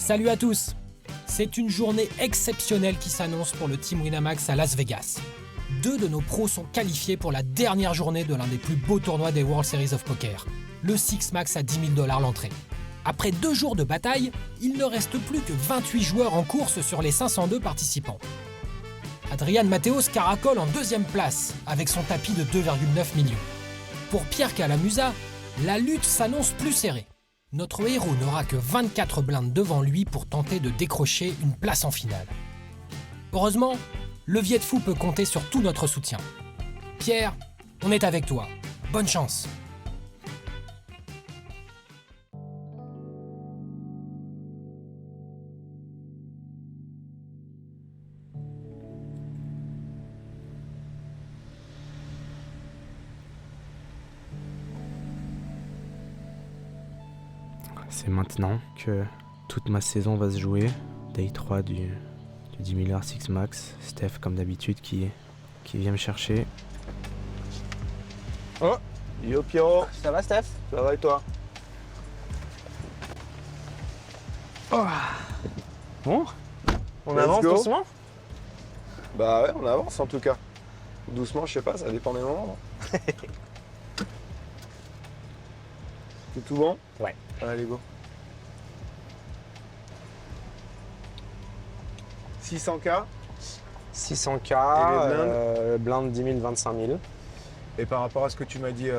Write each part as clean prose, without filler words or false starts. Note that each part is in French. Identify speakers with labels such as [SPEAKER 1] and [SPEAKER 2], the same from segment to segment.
[SPEAKER 1] Salut à tous! C'est une journée exceptionnelle qui s'annonce pour le Team Winamax à Las Vegas. 2 de nos pros sont qualifiés pour la dernière journée de l'un des plus beaux tournois des World Series of Poker, le Six Max à 10 000 $ l'entrée. Après 2 jours de bataille, il ne reste plus que 28 joueurs en course sur les 502 participants. Adrian Mateos caracole en 2e place avec son tapis de 2,9 millions. Pour Pierre Calamusa, la lutte s'annonce plus serrée. Notre héros n'aura que 24 blindes devant lui pour tenter de décrocher une place en finale. Heureusement, le Viet Fou peut compter sur tout notre soutien. Pierre, on est avec toi. Bonne chance!
[SPEAKER 2] C'est maintenant que toute ma saison va se jouer. Day 3 du 10 000 $ Six Max. Steph, comme d'habitude, qui vient me chercher.
[SPEAKER 3] Oh, yo Pierrot,
[SPEAKER 4] Ça va Steph?
[SPEAKER 3] ça va et toi?
[SPEAKER 4] Bon, on
[SPEAKER 3] Let's
[SPEAKER 4] avance
[SPEAKER 3] go.
[SPEAKER 4] doucement?
[SPEAKER 3] Bah ouais, on avance en tout cas. Doucement, je sais pas, ça dépend des moments. C'est tout bon?
[SPEAKER 4] Ouais.
[SPEAKER 3] Allez, go. 600K.
[SPEAKER 4] 600K,
[SPEAKER 3] Et les
[SPEAKER 4] blinde 10 000, 25 000.
[SPEAKER 3] Et par rapport à ce que tu m'as dit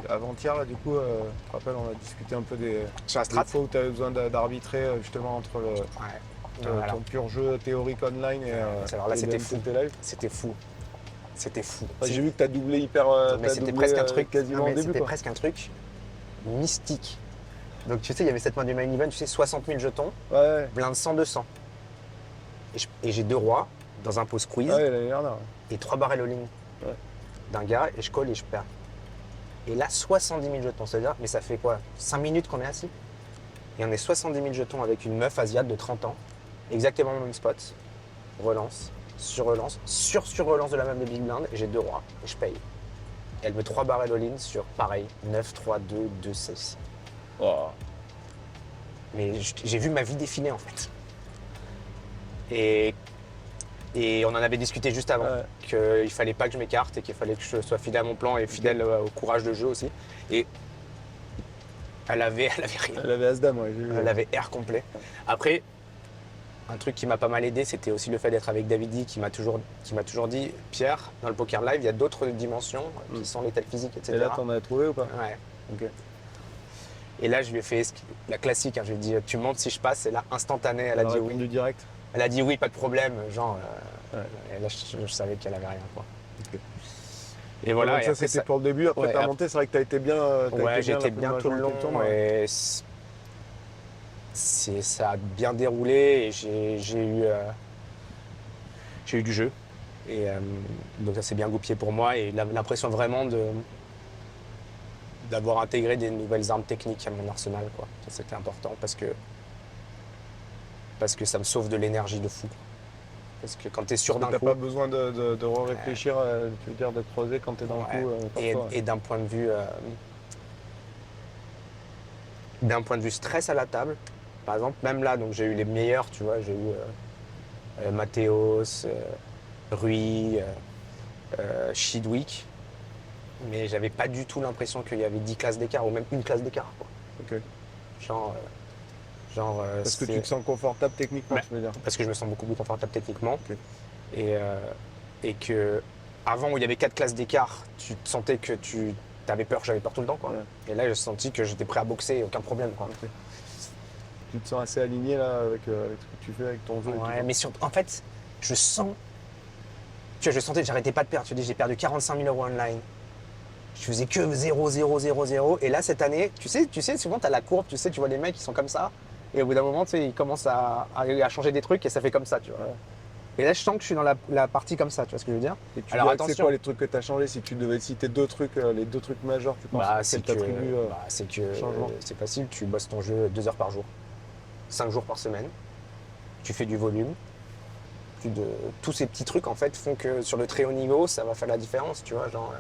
[SPEAKER 3] avant-hier, là, du coup, tu te rappelles, on a discuté un peu des
[SPEAKER 4] Sur la strat?
[SPEAKER 3] fois où tu avais besoin d'arbitrer justement entre
[SPEAKER 4] Voilà.
[SPEAKER 3] ton pur jeu théorique online et
[SPEAKER 4] Alors là,
[SPEAKER 3] et
[SPEAKER 4] c'était
[SPEAKER 3] le
[SPEAKER 4] fou.
[SPEAKER 3] MTT live.
[SPEAKER 4] C'était fou. C'était fou.
[SPEAKER 3] J'ai vu que tu as doublé hyper.
[SPEAKER 4] Mais
[SPEAKER 3] t'as
[SPEAKER 4] c'était
[SPEAKER 3] doublé,
[SPEAKER 4] presque un truc.
[SPEAKER 3] quasiment
[SPEAKER 4] non, mais
[SPEAKER 3] au début.
[SPEAKER 4] c'était
[SPEAKER 3] Quoi.
[SPEAKER 4] presque un truc mystique. Donc tu sais, il y avait cette main du main event, tu sais, 60 000 jetons,
[SPEAKER 3] Ouais,
[SPEAKER 4] blinde 100, 200. Et j'ai 2 rois dans un pot squeeze
[SPEAKER 3] ouais, l'année dernière.
[SPEAKER 4] et 3 barrels all-in
[SPEAKER 3] Ouais.
[SPEAKER 4] d'un gars et je colle et je perds. Et là, 70 000 jetons, c'est-à-dire, mais ça fait quoi? 5 minutes qu'on est assis? Et on est 70 000 jetons avec une meuf asiate de 30 ans, exactement le même spot. Relance, sur-relance, sur-relance de la même de Big Blind, et j'ai 2 rois, et je paye. Et elle met 3 barrels all-in sur, pareil, 9, 3, 2, 2, 6.
[SPEAKER 3] Oh.
[SPEAKER 4] Mais j'ai vu ma vie défiler, en fait. Et on en avait discuté juste avant,
[SPEAKER 3] Ouais.
[SPEAKER 4] qu'il fallait pas que je m'écarte et qu'il fallait que je sois fidèle à mon plan et fidèle au courage de jeu aussi. Et elle avait rien.
[SPEAKER 3] Elle avait As-Dame, ouais, j'ai vu.
[SPEAKER 4] Elle avait air complet. Après, un truc qui m'a pas mal aidé, c'était aussi le fait d'être avec David D, qui m'a toujours dit, Pierre, dans le poker live, il y a d'autres dimensions qui sont l'état physique, etc.
[SPEAKER 3] Et là, t'en as trouvé ou pas?
[SPEAKER 4] Ouais.
[SPEAKER 3] Ok.
[SPEAKER 4] Et là, je lui ai fait la classique. Je lui ai dit, tu montes si je passe. Et là, instantané, elle a dit oui.
[SPEAKER 3] répondu direct.
[SPEAKER 4] Elle a dit oui, pas de problème. Genre,
[SPEAKER 3] Ouais.
[SPEAKER 4] et là, je savais qu'elle avait rien, quoi.
[SPEAKER 3] Ok.
[SPEAKER 4] Et voilà.
[SPEAKER 3] Donc
[SPEAKER 4] et
[SPEAKER 3] ça,
[SPEAKER 4] après,
[SPEAKER 3] c'était pour le début. Après,
[SPEAKER 4] Ouais,
[SPEAKER 3] t'as monté. C'est vrai que t'as été bien.
[SPEAKER 4] Ouais, j'ai été bien tout le long.
[SPEAKER 3] tournoi.
[SPEAKER 4] Et ça a bien déroulé et j'ai eu du jeu. Et donc ça s'est bien goupillé pour moi et l'impression vraiment d'avoir intégré des nouvelles armes techniques à mon arsenal, quoi. Ça, c'était important parce que ça me sauve de l'énergie de fou. Parce que quand tu es sûr d'un
[SPEAKER 3] T'as
[SPEAKER 4] coup...
[SPEAKER 3] pas besoin de réfléchir, tu veux dire, d'être creusé quand t'es dans le coup.
[SPEAKER 4] Et d'un point de vue stress à la table, par exemple, même là, donc j'ai eu les meilleurs, tu vois, j'ai eu Mateos, Rui, Chidwick, mais j'avais pas du tout l'impression qu'il y avait 10 classes d'écart ou même une classe d'écart, quoi.
[SPEAKER 3] Ok.
[SPEAKER 4] Genre
[SPEAKER 3] Parce que
[SPEAKER 4] c'est-
[SPEAKER 3] tu te sens confortable techniquement,
[SPEAKER 4] Ouais.
[SPEAKER 3] tu veux dire.
[SPEAKER 4] parce que je me sens beaucoup plus confortable techniquement.
[SPEAKER 3] Ok.
[SPEAKER 4] Et que avant où il y avait 4 classes d'écart, tu te sentais que tu avais peur, j'avais peur tout le temps, quoi.
[SPEAKER 3] Ouais.
[SPEAKER 4] Et là, j'ai senti que j'étais prêt à boxer, aucun problème, quoi.
[SPEAKER 3] Ok. Tu te sens assez aligné là avec ce que tu fais avec ton jeu. et tout
[SPEAKER 4] Ouais,
[SPEAKER 3] ça.
[SPEAKER 4] mais en fait, je sens. Tu vois, je sentais que j'arrêtais pas de perdre. Tu dis, j'ai perdu 45 000 € online. Je faisais que 0, 0, 0, 0. Et là, cette année, tu sais, souvent, tu as la courbe, tu sais, tu vois les mecs qui sont comme ça. Et au bout d'un moment, tu sais, ils commencent à changer des trucs et ça fait comme ça, tu vois.
[SPEAKER 3] Ouais.
[SPEAKER 4] Et là, je sens que je suis dans la partie comme ça, tu vois ce que je veux dire?
[SPEAKER 3] Et tu
[SPEAKER 4] Alors,
[SPEAKER 3] dirais que c'est
[SPEAKER 4] attention.
[SPEAKER 3] quoi les trucs que tu as changé si tu devais citer 2 trucs, les 2 trucs majeurs, tu penses
[SPEAKER 4] C'est
[SPEAKER 3] que t'attribues, changement.
[SPEAKER 4] c'est facile, tu bosses ton jeu 2 heures par jour, 5 jours par semaine, tu fais du volume, tous ces petits trucs en fait font que sur le très haut niveau, ça va faire la différence, tu vois, genre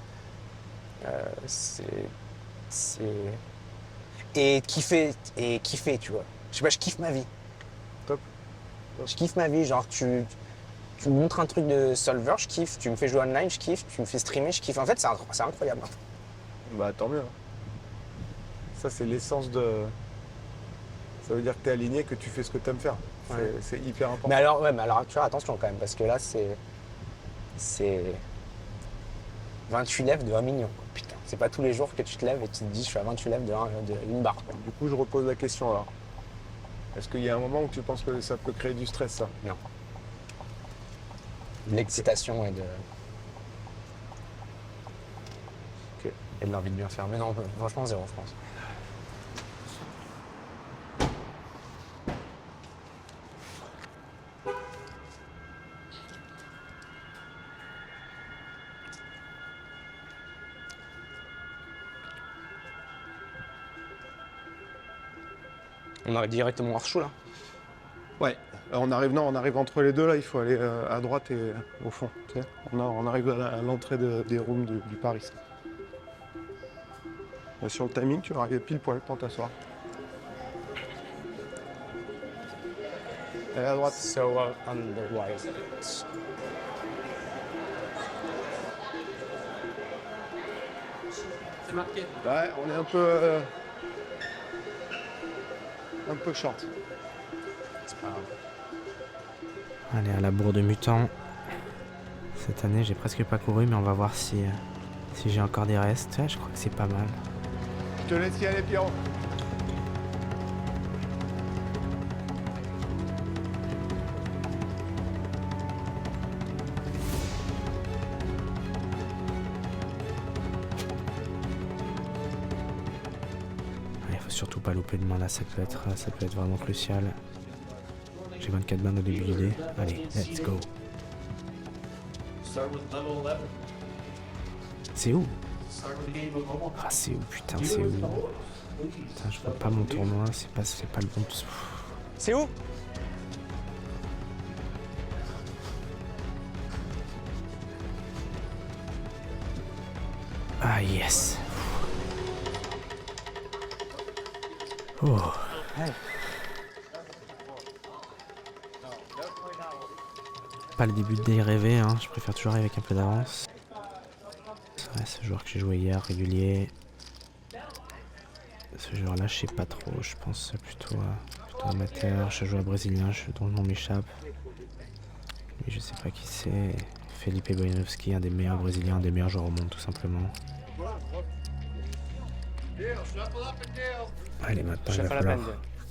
[SPEAKER 4] et kiffer, tu vois. Je sais pas, je kiffe ma vie. Je kiffe ma vie, genre tu me montres un truc de solver, je kiffe, tu me fais jouer online, je kiffe, tu me fais streamer, je kiffe. En fait, c'est incroyable.
[SPEAKER 3] Bah tant mieux. Ça c'est l'essence de... Ça veut dire que tu es aligné, que tu fais ce que tu aimes faire.
[SPEAKER 4] Ouais.
[SPEAKER 3] C'est hyper important.
[SPEAKER 4] Mais alors, tu vois, attention quand même, parce que là, c'est 28 lèvres de 1 million. Putain, c'est pas tous les jours que tu te lèves et tu te dis, je suis à 28 lèvres de une barre. Quoi.
[SPEAKER 3] Du coup, je repose la question alors. Est-ce qu'il y a un moment où tu penses que ça peut créer du stress, ça?
[SPEAKER 4] Non. De l'excitation et de...
[SPEAKER 3] Ok.
[SPEAKER 4] Et de l'envie de bien faire. Mais non, franchement, zéro, je pense. On arrive directement hors show là.
[SPEAKER 3] Ouais. On arrive entre les deux là, il faut aller à droite et au fond. Tu sais. On arrive à l'entrée des rooms du Paris. Sur le timing, tu vas arriver pile poil pour t'asseoir. Allez à droite.
[SPEAKER 4] So on the right.
[SPEAKER 1] C'est marqué.
[SPEAKER 3] Ouais, on est un peu short.
[SPEAKER 4] C'est pas grave.
[SPEAKER 2] Allez, à la bourre de mutant. Cette année, j'ai presque pas couru, mais on va voir si j'ai encore des restes. Ouais, je crois que c'est pas mal.
[SPEAKER 3] Je te laisse y aller, Pierrot.
[SPEAKER 2] Il faut surtout pas louper demain là, ça peut être vraiment crucial. J'ai 24 bandes au début du dé. Allez, let's go. C'est où? Ah, c'est où, putain, c'est où? Putain, je vois pas mon tournoi, c'est pas le bon.
[SPEAKER 4] C'est où?
[SPEAKER 2] Ah, yes. Oh. Pas le début de day rêvé, hein. Je préfère toujours arriver avec un peu d'avance. Ouais, ce joueur que j'ai joué hier, régulier. Ce joueur-là, je sais pas trop. Je pense plutôt amateur. Je joue à brésilien, dont le nom m'échappe. Mais je sais pas qui c'est. Felipe Bojanowski, un des meilleurs brésiliens, un des meilleurs joueurs au monde, tout simplement. Allez, maintenant,
[SPEAKER 4] Chef à la peine.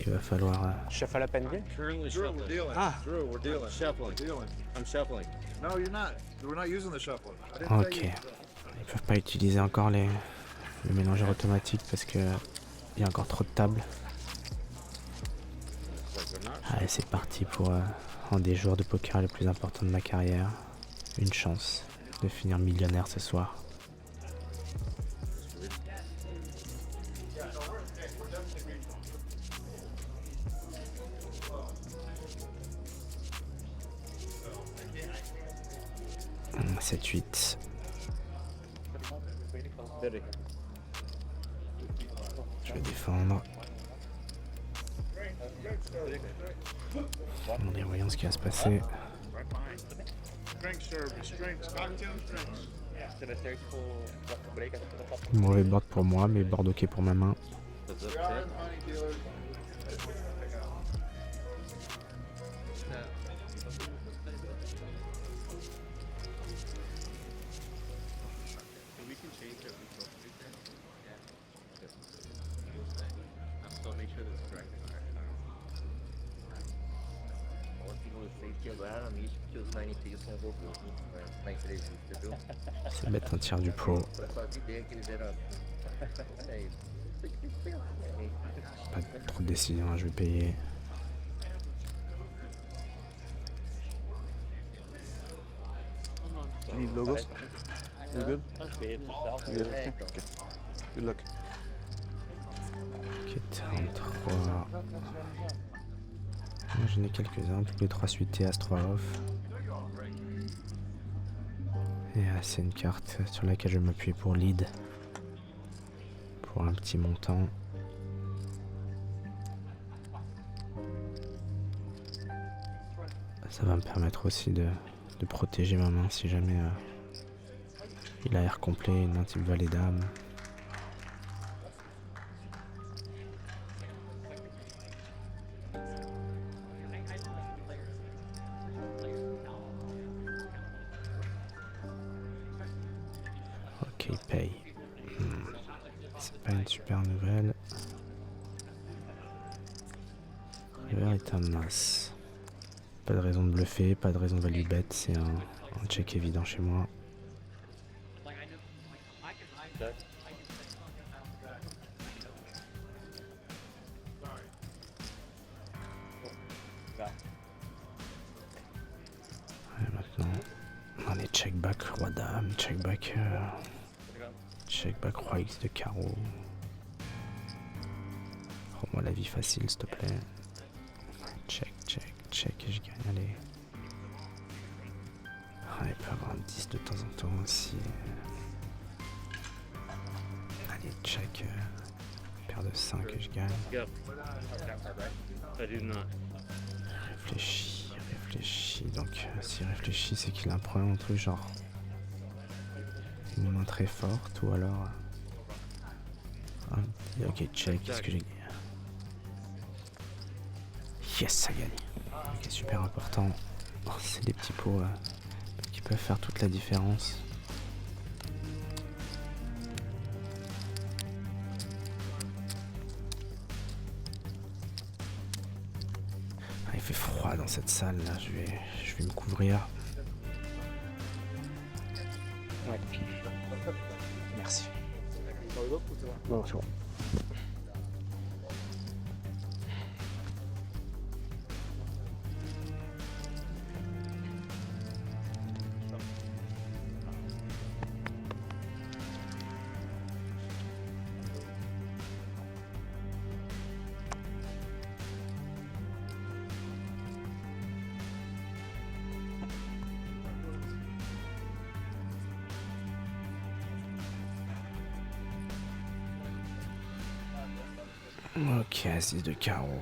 [SPEAKER 2] il va falloir.
[SPEAKER 4] Chef à la peine.
[SPEAKER 5] Currently shuffling. We're dealing.
[SPEAKER 4] Ah.
[SPEAKER 5] Drew, we're dealing. Shuffling.
[SPEAKER 3] Dealing.
[SPEAKER 5] I'm shuffling.
[SPEAKER 3] No, you're not. We're not using the shuffler. I didn't
[SPEAKER 2] Ok. Ils peuvent pas utiliser encore le mélangeur automatique parce que il y a encore trop de tables. Allez, c'est parti pour un des joueurs de poker les plus importants de ma carrière. Une chance de finir millionnaire ce soir. Hum, 7-8. Je vais défendre. On est voyons ce qui va se passer. Mauvais board pour moi, mais board ok pour ma main. C'est bête un tir du pro. Pas trop de décision, je vais payer.
[SPEAKER 3] You need logos? You good? Yeah. Good luck.
[SPEAKER 2] Ok, turn 3. J'en ai quelques-uns, tous les 3 suités, As 3 off. Et c'est une carte sur laquelle je vais m'appuyer pour lead. Pour un petit montant. Ça va me permettre aussi de protéger ma main si jamais il a air complet, une main type valet dame. Ok, il paye. C'est pas une super nouvelle. River est un as. Pas de raison de bluffer, pas de raison de value bet, c'est un check évident chez moi. Et maintenant, on est check back roi dame, check back roi X de carreau. Rends-moi la vie facile s'il te plaît. Check, check, check et je gagne, allez. Il peut avoir un 10 de temps en temps aussi. Allez, check. Paire de 5 et je gagne.
[SPEAKER 5] Go. I do not.
[SPEAKER 2] Réfléchis. Donc, s'il réfléchit, c'est qu'il a un problème entre genre une main très forte ou alors. Ok, check, qu'est-ce que j'ai gagné? Yes, ça gagne. Ok, super important. Oh, c'est des petits pots qui peuvent faire toute la différence. Il fait froid dans cette salle là, je vais me couvrir.
[SPEAKER 4] Ouais. Merci.
[SPEAKER 3] Non, c'est bon.
[SPEAKER 2] Ok, As de carreau.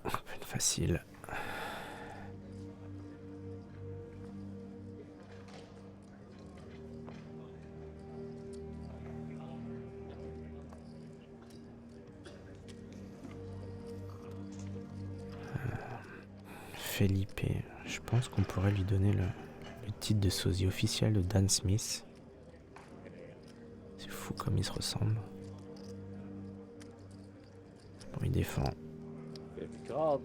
[SPEAKER 2] Peine facile. Felipe, je pense qu'on pourrait lui donner le titre de sosie officiel de Dan Smith. C'est fou comme il se ressemble. Bon, il défend.
[SPEAKER 5] God.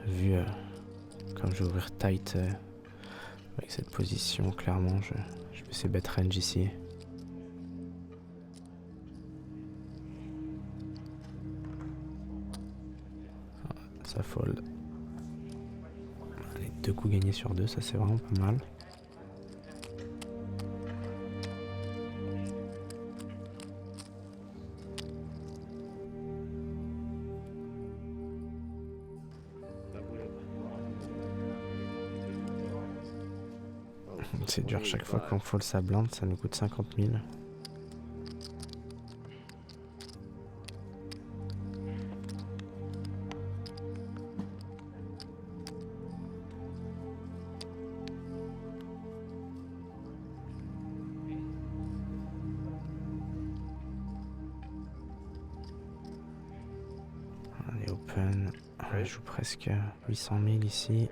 [SPEAKER 2] Vu comme je vais ouvrir tight avec cette position, clairement, je vais essayer bet range ici. Ça fold. Allez, 2 coups gagnés sur 2, ça c'est vraiment pas mal. C'est dur, chaque fois qu'on fold sa blinde, ça nous coûte 50 000. Allez, open. Je joue presque 800 000 ici.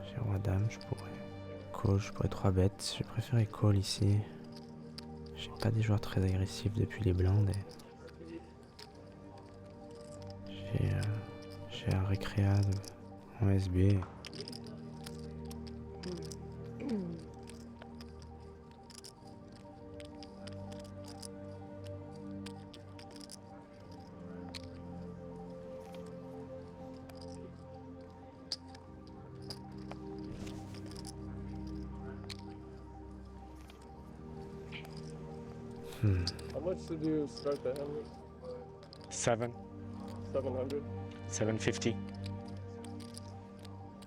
[SPEAKER 2] J'ai roi dame, je pourrais call, je pourrais 3 bêtes. Je préférais call ici. J'ai pas des joueurs très agressifs depuis les blindes. J'ai un récréa en SB.
[SPEAKER 5] How much did you start the hand with?
[SPEAKER 6] 7.
[SPEAKER 5] 700.
[SPEAKER 4] 750.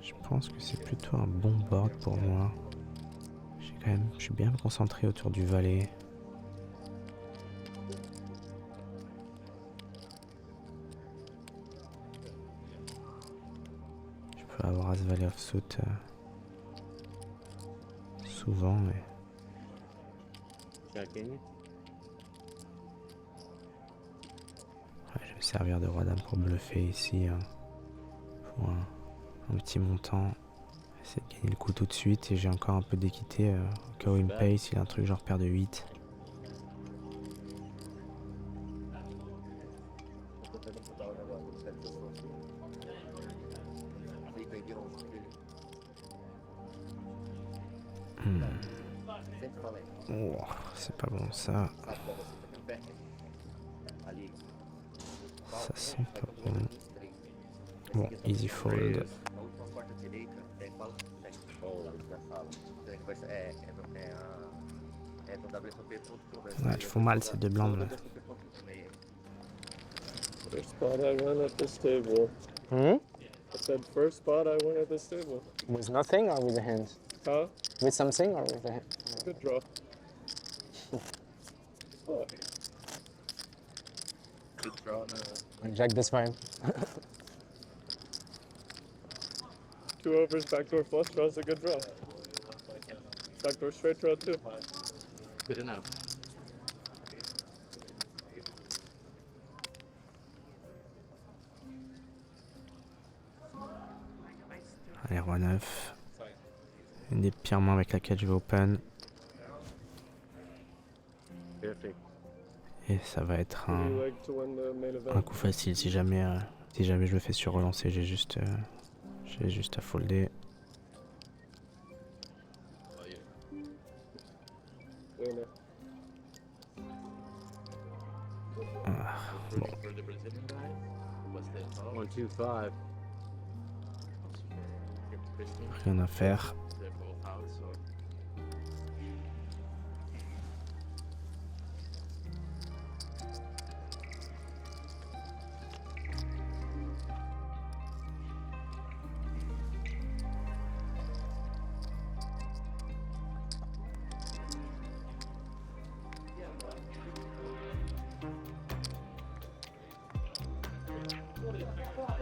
[SPEAKER 2] Je pense que c'est plutôt un bon board pour moi. Je suis bien concentré autour du valet. Je peux avoir As Valet offsuit souvent, mais
[SPEAKER 5] Jack in.
[SPEAKER 2] ouais, je vais servir de roi dame pour bluffer ici. Pour un petit montant. Essayer de gagner le coup tout de suite et j'ai encore un peu d'équité au cas où il me paye s'il a un truc genre paire de 8. Oh, c'est pas bon ça. Ça c'est pas bon. Bon, easy fold. Ouais, ils font mal ces deux blancs là.
[SPEAKER 5] First spot I win at this table.
[SPEAKER 4] Hmm?
[SPEAKER 5] I said first spot I win at this table.
[SPEAKER 4] With nothing or with a hand?
[SPEAKER 5] Huh?
[SPEAKER 4] With something or with a hand?
[SPEAKER 5] Good draw. Oh. Good draw now.
[SPEAKER 4] Jack this time.
[SPEAKER 5] 2 overs, backdoor flush draw is a good draw. Backdoor straight draw too.
[SPEAKER 6] Good enough.
[SPEAKER 2] Allez, roi 9. Une des pires mains avec laquelle je vais open.
[SPEAKER 5] Perfect.
[SPEAKER 2] Et ça va être
[SPEAKER 5] Would you like to win the main event?
[SPEAKER 2] un coup facile si jamais je me fais surrelancer. J'ai juste à folder.
[SPEAKER 5] Winner.
[SPEAKER 2] Ah, bon,
[SPEAKER 6] For the Brazilian guy, what's that?
[SPEAKER 5] 125.
[SPEAKER 2] rien à faire.
[SPEAKER 6] They're both out, so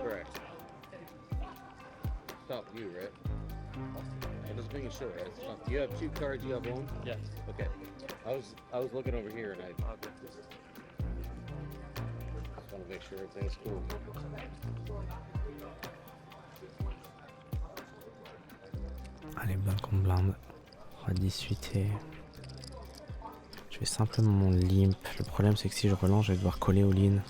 [SPEAKER 7] Correct. Stop you, right? I'm just making sure, right? It's not, you have 2 cards, you have 1?
[SPEAKER 5] Yes.
[SPEAKER 7] Okay. I was looking over here and I just want to make sure everything's cool.
[SPEAKER 2] Allez, blind contre blind. Roi 18 et... Je fais simplement mon limp. Le problème c'est que si je relance, je vais devoir coller au lean.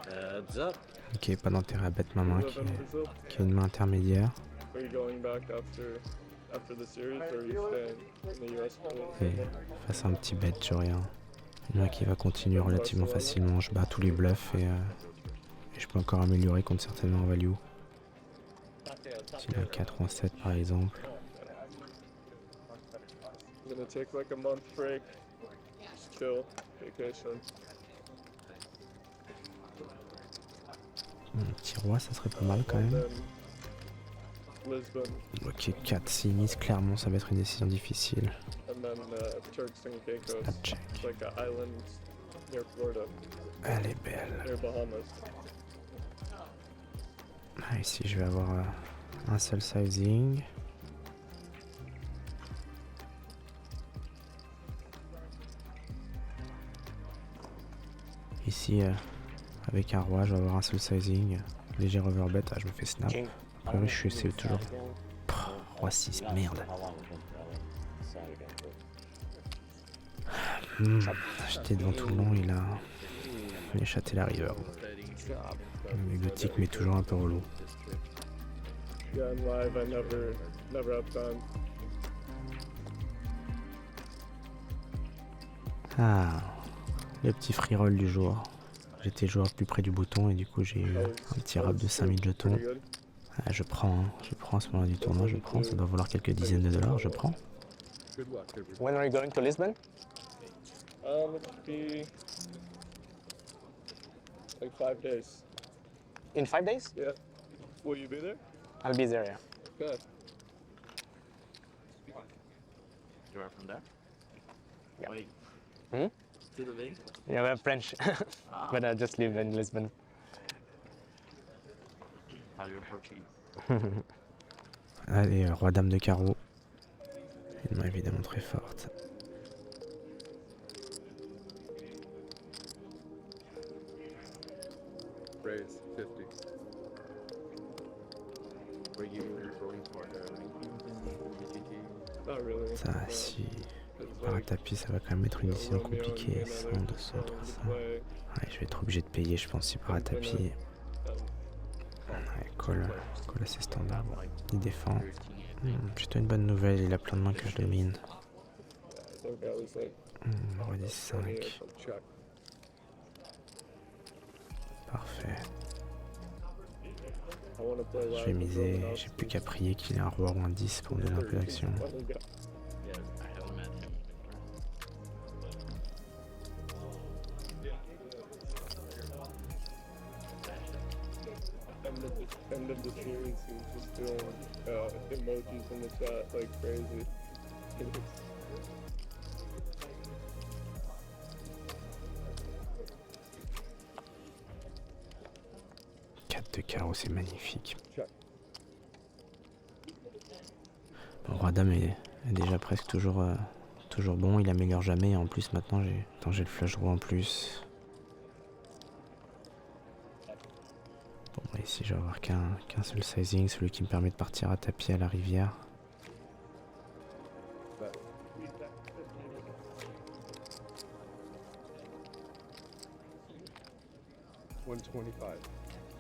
[SPEAKER 7] Heads up.
[SPEAKER 2] Ok, pas d'intérêt à bet ma main
[SPEAKER 5] You live in Brazil?
[SPEAKER 2] qui est une main intermédiaire.
[SPEAKER 5] Are you going back after the series or are you staying in the US?
[SPEAKER 2] Et face à un petit bet, j'ai rien. Une main qui va continuer relativement facilement. Je bats tous les bluffs et je peux encore améliorer contre certainement un value. S'il a un 4 ou un 7 par exemple.
[SPEAKER 5] I'm gonna take like a month break. Just chill, vacation.
[SPEAKER 2] Un petit roi, ça serait pas mal quand même.
[SPEAKER 5] Then Lisbon,
[SPEAKER 2] Ok, 4 6 clairement ça va être une décision difficile.
[SPEAKER 5] and then Turks and Caicos.
[SPEAKER 2] Snap check.
[SPEAKER 5] It's like an island near Florida,
[SPEAKER 2] Elle est belle.
[SPEAKER 5] near Bahamas.
[SPEAKER 2] Ah, ici je vais avoir un seul sizing. Ici avec un roi je vais avoir un seul sizing. Léger overbet, ah, je me fais snap.
[SPEAKER 4] King.
[SPEAKER 2] Après je suis essayé toujours. Roi 6, merde. J'étais devant tout le long, il a échappé la river. Le gothique m'est toujours un peu relou.
[SPEAKER 5] Yeah, in live I never have time.
[SPEAKER 2] Ah, le petit free roll du jour. J'étais joueur plus près du bouton et du coup j'ai eu un petit rap de 5000 jetons.
[SPEAKER 5] Pretty good.
[SPEAKER 2] Ah, je prends à ce moment-là du tournoi, je prends. Ça doit valoir quelques dizaines de dollars, je prends.
[SPEAKER 7] Good luck, everybody.
[SPEAKER 4] When are you going to Lisbon?
[SPEAKER 5] It'll be like 5 days.
[SPEAKER 4] In 5 days?
[SPEAKER 5] Yeah. Will you be there?
[SPEAKER 4] I'll be there, yeah.
[SPEAKER 5] Good.
[SPEAKER 6] You are from there?
[SPEAKER 4] Yeah.
[SPEAKER 6] Wait.
[SPEAKER 4] Hmm?
[SPEAKER 6] To the Vegas?
[SPEAKER 4] Yeah, we're French, but I just live in Lisbon.
[SPEAKER 6] How you're Portuguese?
[SPEAKER 2] Allez, roi dame de carreau. Une main évidemment très forte.
[SPEAKER 7] Raise 50. Were you going for the
[SPEAKER 5] Not really.
[SPEAKER 2] Ça, si
[SPEAKER 5] It's
[SPEAKER 2] par à
[SPEAKER 5] like,
[SPEAKER 2] tapis, ça va quand même être une décision
[SPEAKER 5] Romeo and
[SPEAKER 2] compliquée.
[SPEAKER 5] Juliet,
[SPEAKER 2] 100, 200,
[SPEAKER 5] to
[SPEAKER 2] 300.
[SPEAKER 5] play,
[SPEAKER 2] Ouais, je vais être obligé de payer, je pense, si par à tapis. Ouais, call assez standard. Il défend. Plutôt une bonne nouvelle, il a plein de mains que je domine.
[SPEAKER 5] I think I was like
[SPEAKER 2] Roi 10,
[SPEAKER 5] 20 or
[SPEAKER 2] 5.
[SPEAKER 5] some check.
[SPEAKER 2] Parfait.
[SPEAKER 5] I want to play
[SPEAKER 2] Je
[SPEAKER 5] live
[SPEAKER 2] vais
[SPEAKER 5] with
[SPEAKER 2] miser,
[SPEAKER 5] Romanowski.
[SPEAKER 2] j'ai plus qu'à prier qu'il ait un roi ou un 10 pour me donner un peu d'action.
[SPEAKER 5] Let me go.
[SPEAKER 6] Yeah, I haven't met him before.
[SPEAKER 5] End of the series, he was just doing emojis in the chat like crazy. It was
[SPEAKER 2] 4 de carreau, c'est magnifique.
[SPEAKER 5] check.
[SPEAKER 2] Bon, roi dame est déjà presque toujours bon, il améliore jamais. Et en plus, maintenant, j'ai le flush draw en plus. Bon, bah, ici, je vais avoir qu'un seul sizing, celui qui me permet de partir à tapis à la rivière.
[SPEAKER 7] $125.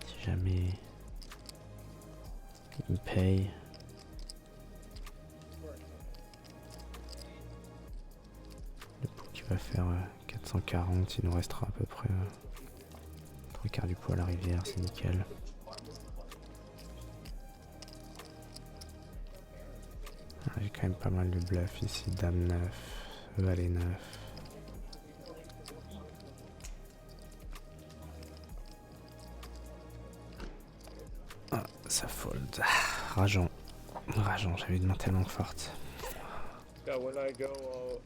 [SPEAKER 2] Si jamais il me paye. Le pot qui va faire 440, il nous restera à peu près 3/4 du pot à la rivière, c'est nickel. Ah, j'ai quand même pas mal de bluff ici, dame 9, valet 9. Ah, ça fold. Rageant, j'avais une main tellement forte.
[SPEAKER 5] Yeah, when I go,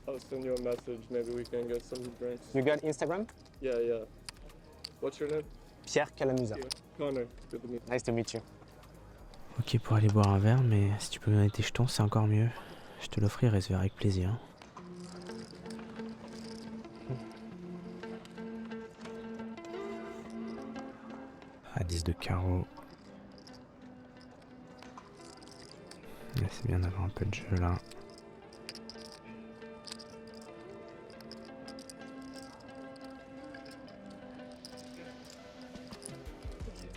[SPEAKER 5] I'll send you a message. Maybe we can get some drinks.
[SPEAKER 4] You got Instagram?
[SPEAKER 5] Yeah, yeah. What's your name?
[SPEAKER 4] Pierre Calamusa.
[SPEAKER 5] Connor. Good to meet you.
[SPEAKER 4] Nice to meet you.
[SPEAKER 2] Ok pour aller boire un verre, mais si tu peux me donner tes jetons, c'est encore mieux. Je te l'offrirai ce verre avec plaisir. À 10 de carreau. C'est bien d'avoir un peu de jeu là.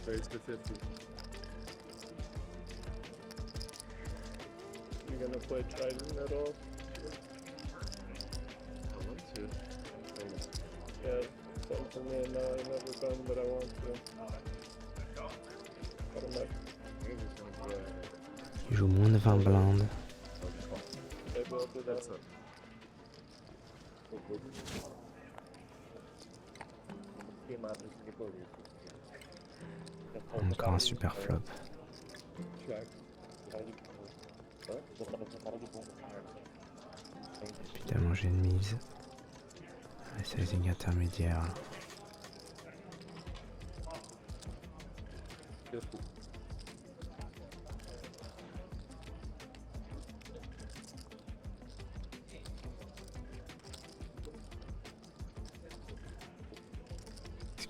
[SPEAKER 7] Raise to 50.
[SPEAKER 5] You gonna play Trident at all?
[SPEAKER 6] I want to.
[SPEAKER 5] Yeah, something in I've never done, but I want to. Got a mess.
[SPEAKER 2] Il joue moins de 20 blindes.
[SPEAKER 5] Maybe I'll do that.
[SPEAKER 2] Encore un super flop.
[SPEAKER 5] Check.
[SPEAKER 2] Évidemment j'ai une mise. Un sizing intermédiaire.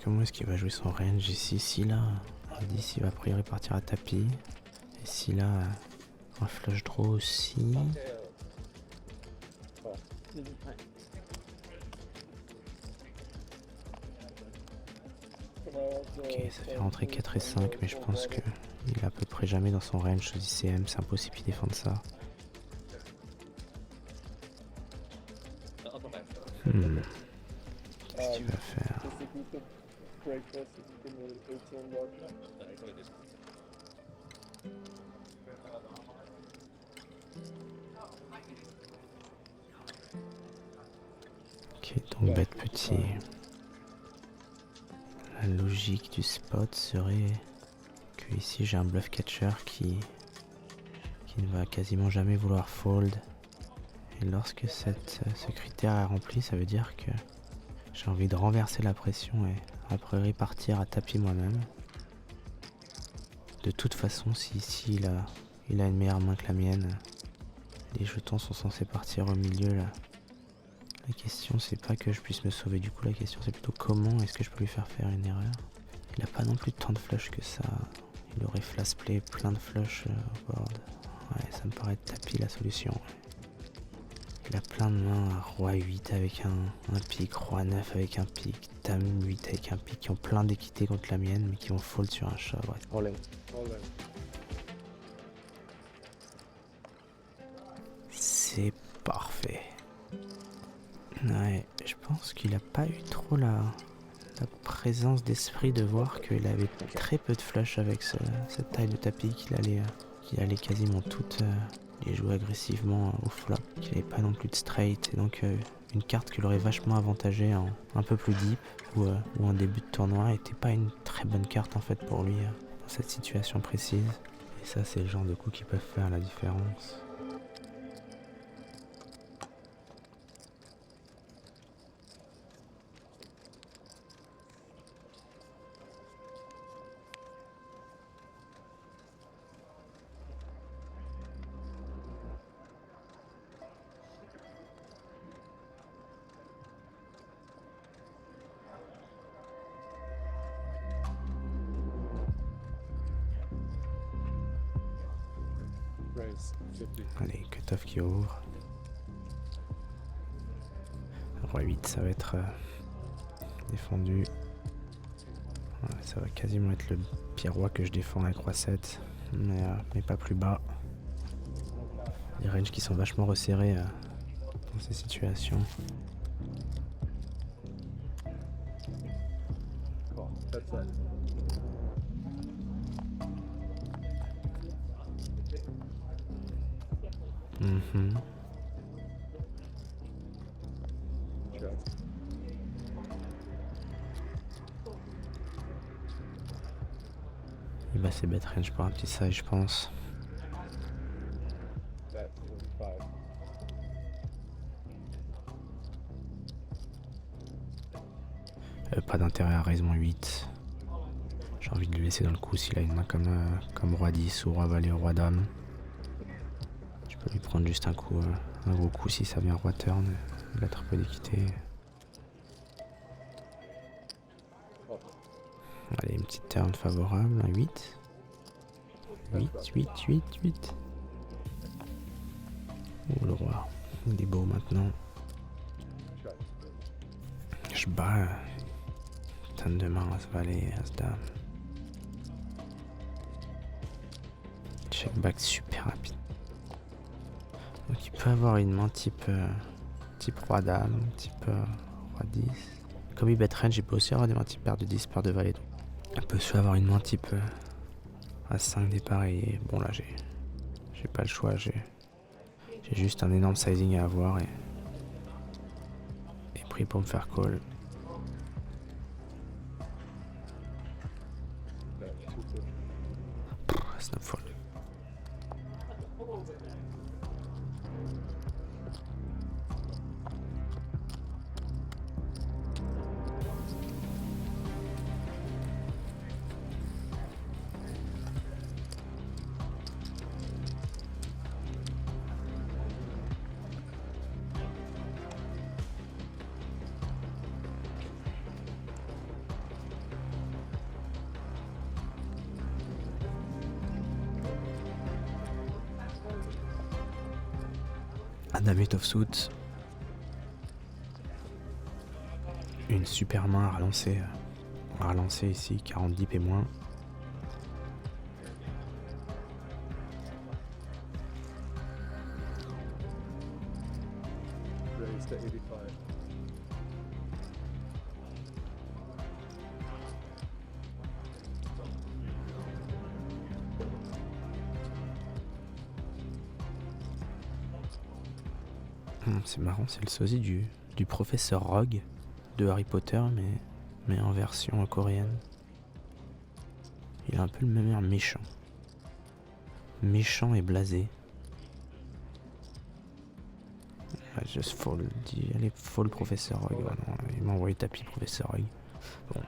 [SPEAKER 2] Comment est-ce qu'il va jouer son range ici? Si là, on dit s'il va a priori partir à tapis. Et si là, un flush draw aussi. Ok, ça fait rentrer 4 et 5, mais je pense que il est à peu près jamais dans son range aux ICM, c'est impossible qu'il défende ça. Qu'est-ce qu'il va faire?
[SPEAKER 5] Just if you could break this, if you give me $18.
[SPEAKER 2] Ok, donc bête petit. La logique du spot serait que ici j'ai un bluff catcher qui ne va quasiment jamais vouloir fold. Et lorsque ce critère est rempli, ça veut dire que j'ai envie de renverser la pression et a priori partir à tapis moi-même. De toute façon, si ici il a une meilleure main que la mienne, les jetons sont censés partir au milieu là. La question c'est pas que je puisse me sauver du coup, la question c'est plutôt comment est-ce que je peux lui faire une erreur. Il a pas non plus tant de flush que ça. Il aurait flash play plein de flush au board. Ouais, ça me paraît tapis la solution. Il a plein de mains, roi 8 avec un pic, roi 9 avec un pic, dame 8 avec un pic, qui ont plein d'équité contre la mienne, mais qui vont fold sur un shove. Ouais.
[SPEAKER 4] All in.
[SPEAKER 2] C'est parfait. Ouais, je pense qu'il a pas eu trop la présence d'esprit de voir qu'il avait très peu de flush avec cette taille de tapis, qu'il allait quasiment toutes les jouer agressivement au flop, qu'il n'avait pas non plus de straight, et donc une carte qui l'aurait vachement avantagé en un peu plus deep ou en début de tournoi était pas une très bonne carte en fait pour lui dans cette situation précise. Et ça c'est le genre de coups qui peuvent faire la différence.
[SPEAKER 5] Raise 50.
[SPEAKER 2] Allez, cut-off qui ouvre. Roi 8, ça va être défendu. Ouais, ça va quasiment être le pire roi que je défends avec roi 7, mais pas plus bas. Les ranges qui sont vachement resserrés dans ces situations.
[SPEAKER 5] Call. That's it.
[SPEAKER 2] Mhm.
[SPEAKER 5] Check.
[SPEAKER 2] Il va c'est bet range pour un petit size, je pense.
[SPEAKER 5] Bet 45.
[SPEAKER 2] Pas d'intérêt à raise mon 8. J'ai envie de le laisser dans le coup s'il a une main comme roi 10 ou roi valet ou roi dame. Je peux lui prendre juste un coup, un gros coup si ça vient roi turn. Il a trop peu d'équité. Allez, une petite turn favorable, un 8. 8. Oh le roi, il est beau maintenant.
[SPEAKER 5] Check.
[SPEAKER 2] Je bats. Tonne de main, as valet, as dame. Check back super rapide. Donc il peut avoir une main type roi dame, type roi 10. Comme il bet range, il peut aussi avoir des mains type paire de 10, paire de valet. Donc, il peut aussi avoir une main type à 5 dépareillés. Bon là j'ai pas le choix, j'ai juste un énorme sizing à avoir et pris pour me faire call.
[SPEAKER 5] Bet 250.
[SPEAKER 2] Snap fold. Dame 8 offsuit. Une super main à relancer. On va relancer ici 40 dips et moins.
[SPEAKER 5] Raise to 85.
[SPEAKER 2] C'est marrant, c'est le sosie du du professeur Rogue de Harry Potter, mais en version coréenne. Il a un peu le même air méchant. Méchant et blasé. Just fall, allez, fall professeur Rogue. Oh non, il m'a envoyé tapis professeur Rogue. Bon.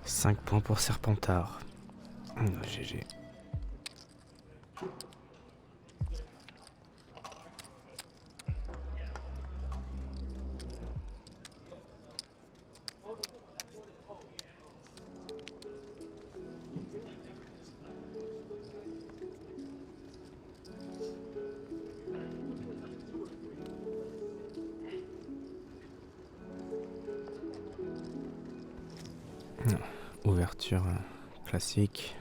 [SPEAKER 2] 5 points pour Serpentard. GG. Ouverture classique.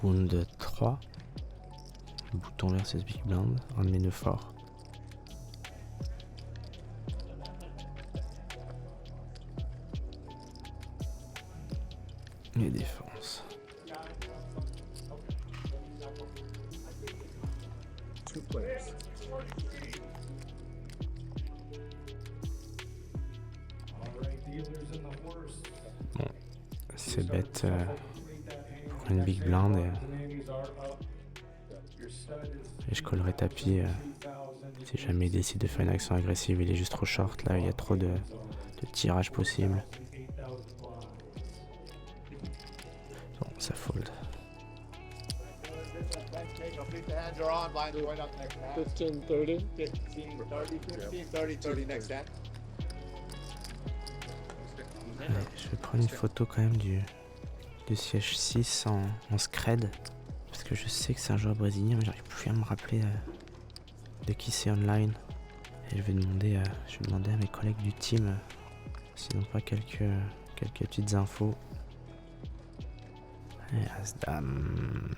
[SPEAKER 2] Round 3. Bouton versus Big Blind. Un de mes nœuds forts. Et défense. Bon, c'est bête pour une big blind et je collerai tapis si jamais il décide de faire une action agressive. Il est juste trop short là, il y a trop de tirages possibles. Bon, ça fold.
[SPEAKER 5] 15, 30.
[SPEAKER 2] Je vais prendre une photo quand même du siège 6 en scred. Parce que je sais que c'est un joueur brésilien, mais j'arrive plus à me rappeler de qui c'est online. Et je vais demander à mes collègues du team s'ils n'ont pas quelques petites infos. Et As-Dame.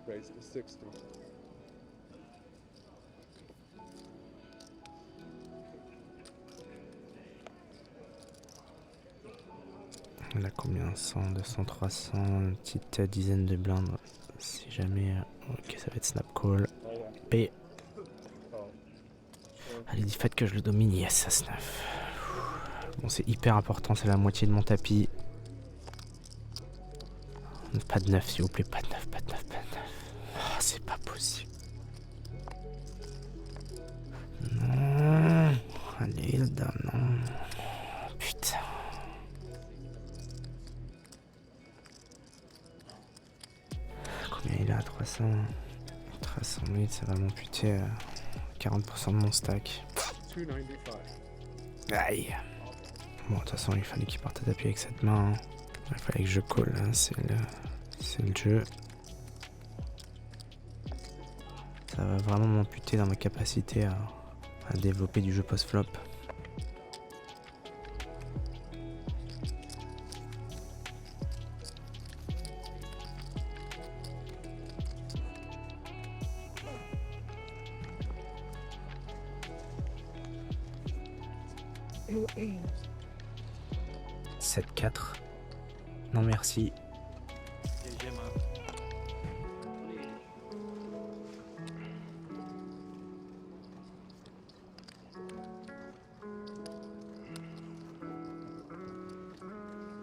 [SPEAKER 5] Raise to 60.
[SPEAKER 2] On a combien? 100, 200, 300, une petite dizaine de blindes. Si jamais... ok, ça va être snap call. P. Allez, dis faites que je le domine. Yes, à snap. Bon, c'est hyper important, c'est la moitié de mon tapis. Pas de 9, s'il vous plaît, pas de 9, pas de 9, pas de 9. Oh, c'est pas possible. Non. Allez, le dame, non. Putain. Combien il a? 300 000, ça va m'amputer 40% de mon stack.
[SPEAKER 5] 295.
[SPEAKER 2] Aïe. Bon, de toute façon, il fallait qu'il parte à tapis avec cette main. Il fallait que je colle, hein. C'est le jeu. Ça va vraiment m'amputer dans ma capacité à développer du jeu post-flop. « 7-4. Non merci. »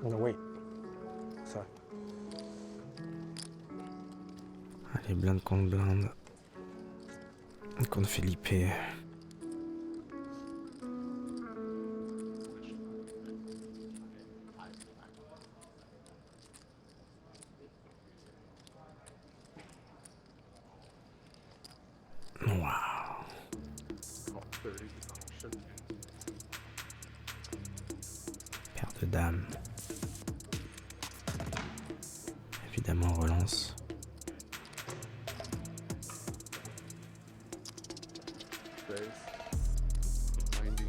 [SPEAKER 4] Oui. Ça.
[SPEAKER 2] Allez, blinde contre blinde. Contre Felipe. Waouh. Paire de dames. Évidemment, on relance.
[SPEAKER 5] Raise. 90.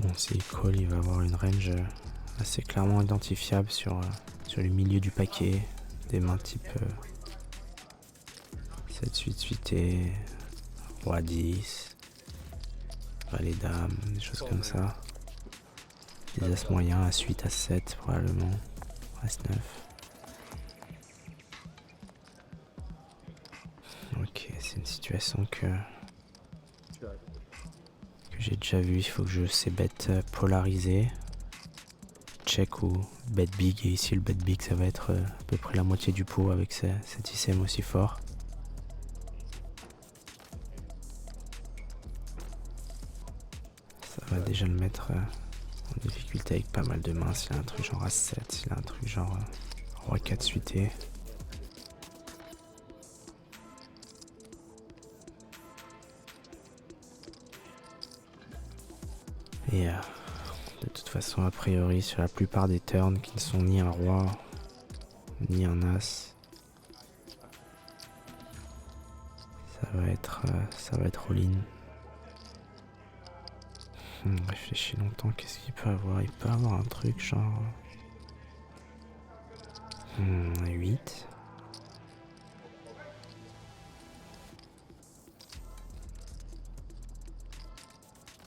[SPEAKER 2] Bon, s'il call, il va avoir une range assez clairement identifiable sur le milieu du paquet. Des mains type 7-8 suité, roi 10, valet dame, des choses comme ça. Des as moyens, as 8, as 7 probablement, as 9. Ok, c'est une situation que j'ai déjà vue. Il faut que je sais bet polarisé. Check ou bet big. Et ici, le bet big, ça va être à peu près la moitié du pot avec cet ICM aussi fort. Ça va déjà le mettre en difficulté avec pas mal de mains. S'il a un truc genre As7, s'il a un truc genre Roi 4 suité. Et de toute façon, a priori, sur la plupart des turns qui ne sont ni un roi, ni un as, ça va être all-in. Réfléchis longtemps, qu'est-ce qu'il peut avoir? Il peut avoir un truc genre... 8.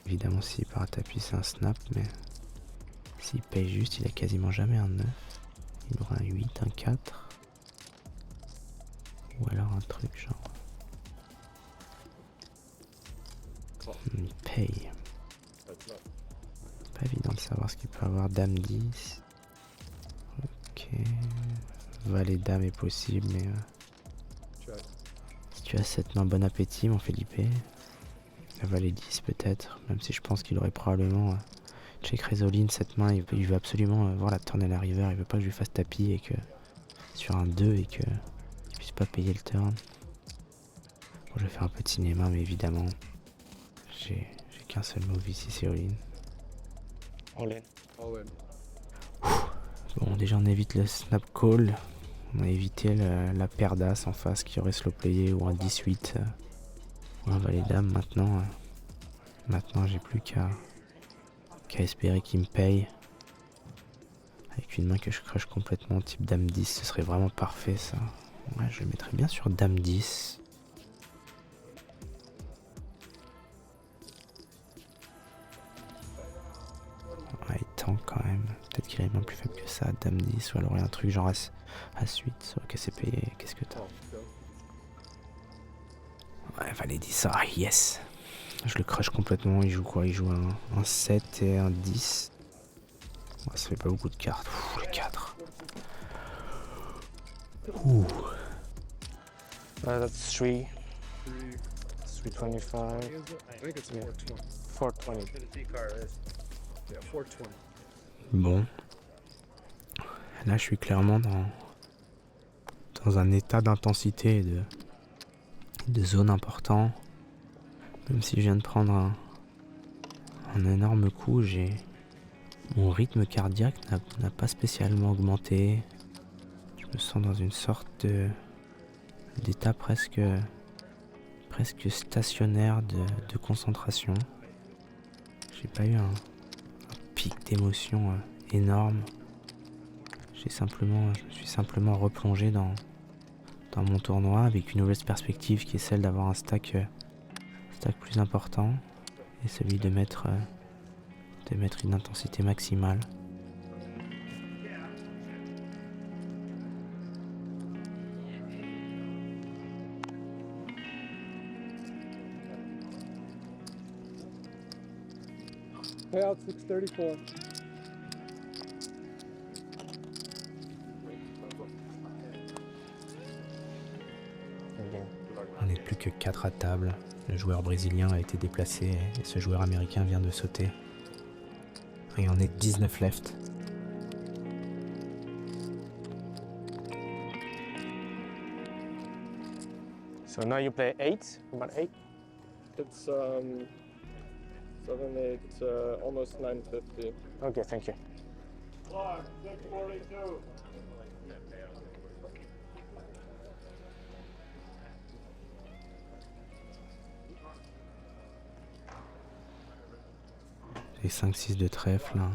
[SPEAKER 2] Évidemment, s'il part à tapis, c'est un snap, mais s'il paye juste, il a quasiment jamais un 9. Il aura un 8, un 4. Ou alors un truc genre... Il paye. Pas évident de savoir ce qu'il peut avoir. Dame 10. Ok. Valet dame est possible, mais... si tu as 7 mains, bon appétit, mon Felipe. La valet 10 peut-être, même si je pense qu'il aurait probablement... check Résoline, cette main, il veut absolument voir la turn à la river. Il veut pas que je lui fasse tapis et que... sur un 2 et que... il puisse pas payer le turn. Bon, je vais faire un peu de cinéma, mais évidemment... J'ai qu'un seul move ici, c'est all-in.
[SPEAKER 4] All-in.
[SPEAKER 2] Bon, déjà on évite le snap call. On a évité la paire d'as en face qui aurait slow playé ou un 18 ou un valet dame. Maintenant j'ai plus qu'à espérer qu'il me paye. Avec une main que je crush complètement type dame 10, ce serait vraiment parfait ça. Ouais, je le mettrais bien sur dame 10. Ouais, il tank quand même. Peut-être qu'il a une main plus faible que ça, dame 10, ou alors il y a un truc genre as 8. Ok, c'est payé. Qu'est-ce que t'as? Ouais, valet 10, ah yes. Je le crush complètement. Il joue quoi? Il joue un 7 et un 10. Ouais, ça fait pas beaucoup de cartes. Ouh, le 4. Ouh.
[SPEAKER 4] That's 3. 325.
[SPEAKER 5] I think it's
[SPEAKER 4] Yeah.
[SPEAKER 5] 420.
[SPEAKER 4] 420.
[SPEAKER 5] Yeah, 420.
[SPEAKER 2] Bon. Là, je suis clairement dans un état d'intensité et de zone important. Même si je viens de prendre un énorme coup, mon rythme cardiaque n'a pas spécialement augmenté. Je me sens dans une sorte d'état presque stationnaire de concentration. J'ai pas eu un pic d'émotion énorme. Je me suis simplement replongé dans mon tournoi avec une nouvelle perspective qui est celle d'avoir un stack plus important et celui de mettre une intensité maximale.
[SPEAKER 5] Payout 634.
[SPEAKER 2] On n'est plus que 4 à table. Le joueur brésilien a été déplacé et ce joueur américain vient de sauter. Et on est 19 left.
[SPEAKER 4] So now you play 8, about 8.
[SPEAKER 5] It's 7, 8, almost 950.
[SPEAKER 4] Okay, thank you.
[SPEAKER 2] Les 5-6 de trèfle là.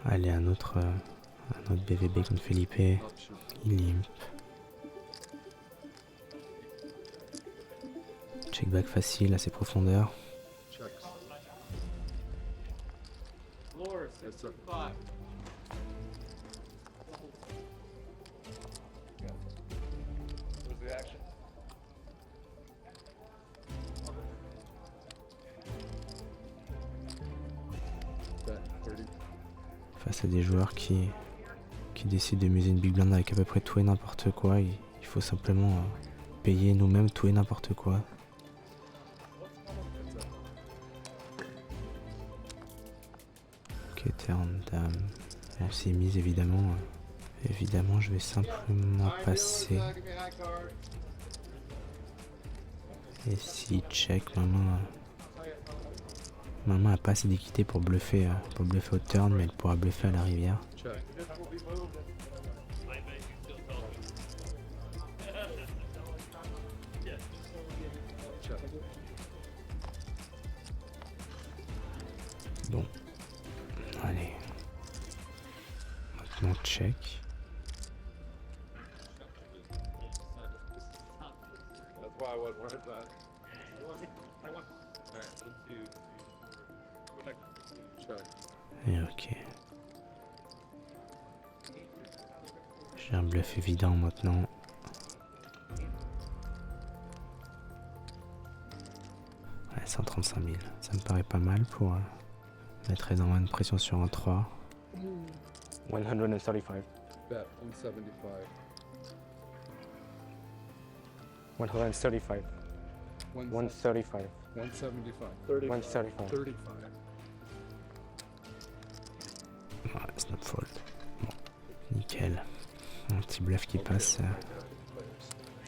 [SPEAKER 2] Allez, un autre BVB contre Felipe. Il limp. Check back facile à ses profondeurs. Face à des joueurs qui décident de muser une big blind avec à peu près tout et n'importe quoi, il faut simplement payer nous-mêmes tout et n'importe quoi. Ok, turn dame. On s'y mise évidemment. Évidemment, je vais simplement passer. Et si check, maman a pas assez d'équité pour bluffer au turn, mais elle pourra bluffer à la rivière. Bon, allez. Maintenant check. Et ok. J'ai un bluff évident maintenant. Ouais, 135 000. Ça me paraît pas mal pour mettre énormément de pression sur un 3.
[SPEAKER 4] 135.
[SPEAKER 7] Bet 175.
[SPEAKER 4] 135. 135.
[SPEAKER 7] 175.
[SPEAKER 4] 135.
[SPEAKER 7] 35.
[SPEAKER 2] Ouais, snap fold. Bon, nickel. Un petit bluff qui passe.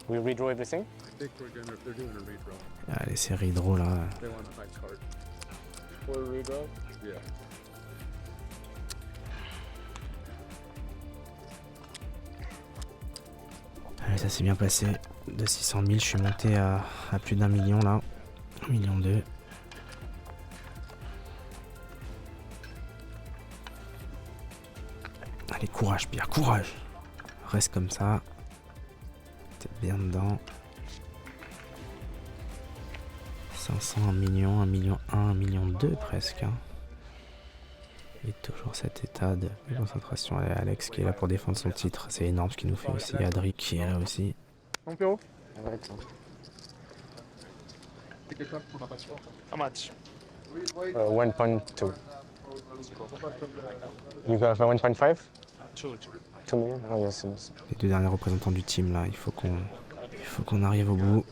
[SPEAKER 4] We redraw everything?
[SPEAKER 7] I think we're gonna, if they're doing a redraw,
[SPEAKER 2] Allez, c'est redraw là.
[SPEAKER 7] they want a high card.
[SPEAKER 5] For a redraw?
[SPEAKER 7] Yeah.
[SPEAKER 2] Allez, ça s'est bien passé. De 600 000, je suis monté à plus d'1 million là. 1,2 million. Allez, courage, Pierre, courage. Reste comme ça. T'es bien dedans. 500, 1 million, 1 million 1, 1 million 2 presque. Hein. Et toujours cet état de concentration. Allez, Alex qui est là pour défendre son titre. C'est énorme ce qu'il nous fait aussi. Adri qui est là aussi.
[SPEAKER 5] Mon Pierrot? How much?
[SPEAKER 4] 1.2. You got 1.5? 2 million? Oh yes, yes.
[SPEAKER 2] Les deux derniers représentants du team là, il faut qu'on arrive au bout.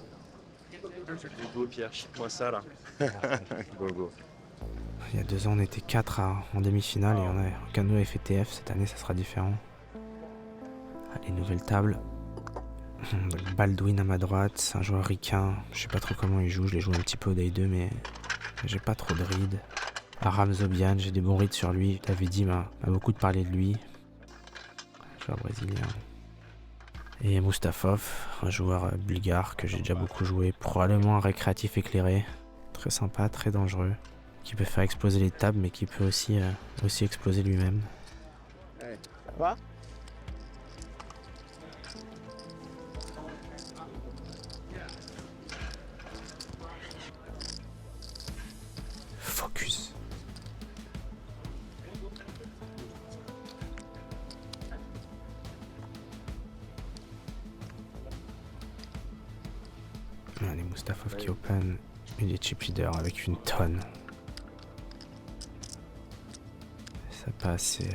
[SPEAKER 5] Go Pierre, moi ça là. Go go.
[SPEAKER 2] Il y a 2 ans, on était 4 en demi-finale et on a Cano FTF. Cette année, ça sera différent. Allez, nouvelle table. Baldwin à ma droite, c'est un joueur ricain. Je sais pas trop comment il joue, je l'ai joué un petit peu au Day 2, mais j'ai pas trop de rides. Aram Zobian, j'ai des bons rides sur lui. Davidi m'a beaucoup parlé de lui. Joueur brésilien. Et Mustafov, un joueur bulgare que j'ai déjà beaucoup joué. Probablement un récréatif éclairé. Très sympa, très dangereux. Qui peut faire exploser les tables, mais qui peut aussi exploser lui-même.
[SPEAKER 7] Hey.
[SPEAKER 5] Ça va?
[SPEAKER 2] Focus. Allez, Mustafov qui open. Il est chip leader avec une tonne. Ça passe et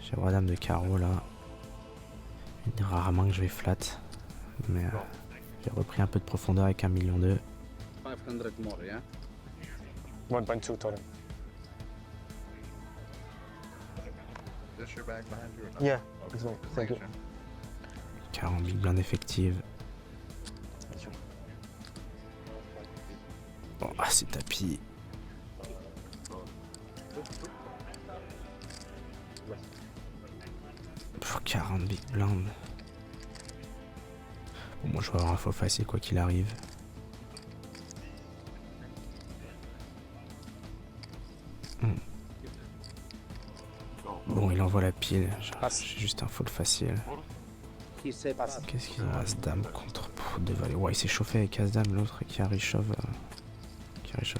[SPEAKER 2] j'ai roi dame de carreau là. Il y a rarement que je vais flat. Mais j'ai repris un peu de profondeur avec 1,2 million.
[SPEAKER 7] 500 more, yeah?
[SPEAKER 4] 1.2 total.
[SPEAKER 5] Just your back behind you.
[SPEAKER 4] Yeah, exactly. Thank you.
[SPEAKER 2] 40 big blind effective. Oh, c'est tapis. Pour 40 big blind. Bon, moi je vais avoir un faux facile quoi qu'il arrive. Bon, il envoie la pile. J'ai juste un fold facile.
[SPEAKER 4] Qui sait passer.
[SPEAKER 2] Qu'est-ce qu'ils ont As-Dame contre de valet. Ouais, il s'est chauffé avec As-Dame, l'autre qui a réchauffe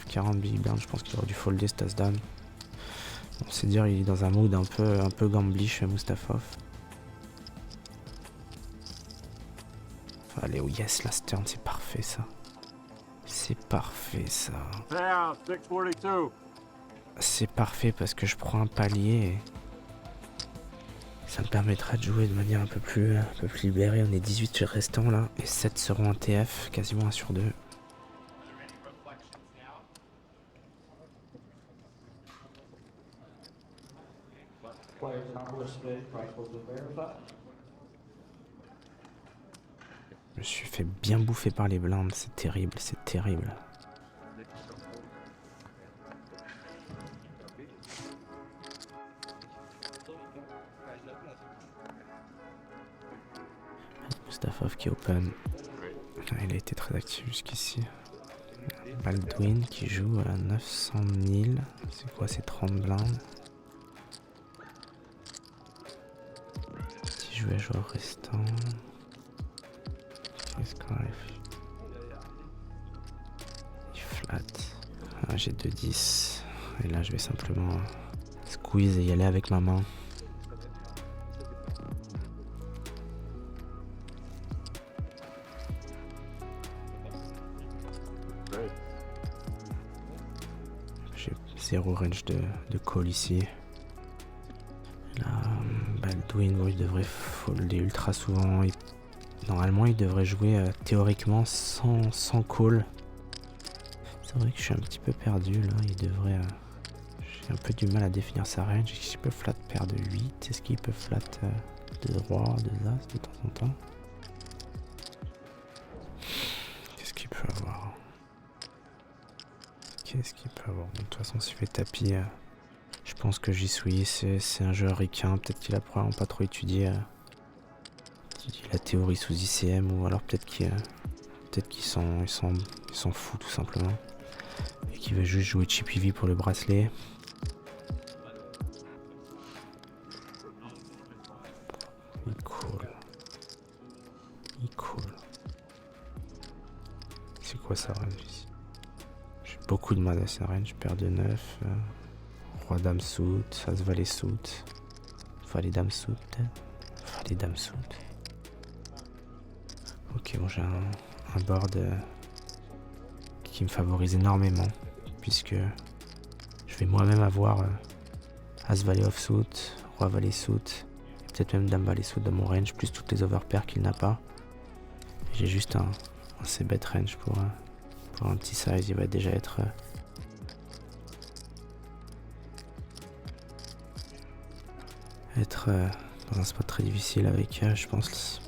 [SPEAKER 2] 40 big blind. Je pense qu'il aurait dû folder cet As-Dame. Bon, c'est dire, il est dans un mood un peu gamblish, Mustafov. Allez, oh yes, last turn, c'est parfait ça. C'est parfait ça. C'est parfait parce que je prends un palier et ça me permettra de jouer de manière un peu plus libérée. On est 18 restants là et 7 seront en TF, quasiment 1 sur 2. Je me suis fait bien bouffer par les blindes, c'est terrible, c'est terrible. Mustafov qui open. Il a été très actif jusqu'ici. Baldwin qui joue à 900 000. C'est quoi, c'est 30 blindes. Si je vais joueur restant. Qu'est-ce qu'on arrive? Il flat. Ah, j'ai 2-10. Et là je vais simplement squeeze et y aller avec ma main. J'ai 0 range de call ici. Là, Baldwin, bon, il devrait folder ultra souvent. Normalement, il devrait jouer théoriquement sans call. C'est vrai que je suis un petit peu perdu là. Il devrait. J'ai un peu du mal à définir sa range. Est-ce qu'il peut flat paire de 8? Est-ce qu'il peut flat de roi, de as de temps en temps? Qu'est-ce qu'il peut avoir? Qu'est-ce qu'il peut avoir? De toute façon, s'il fait tapis, je pense que j'y suis. C'est un jeu ricain. Peut-être qu'il a probablement pas trop étudié la théorie sous ICM, ou alors peut-être qu'il s'en fout tout simplement. Et qu'il veut juste jouer Chippy V pour le bracelet. Il cool. Il cool. C'est quoi sa range ici? J'ai beaucoup de mal à sa range. Je perds de 9. Roi dame suit. As valet suit. Valet dame suit peut-être. Valet dame suit. Ok, bon, j'ai un board qui me favorise énormément, puisque je vais moi-même avoir As valet offsuit, Roi valet suit, et peut-être même Dame valet suit dans mon range, plus toutes les overpairs qu'il n'a pas. J'ai juste un c-bet range pour un petit size. Il va déjà être dans un spot très difficile avec, je pense,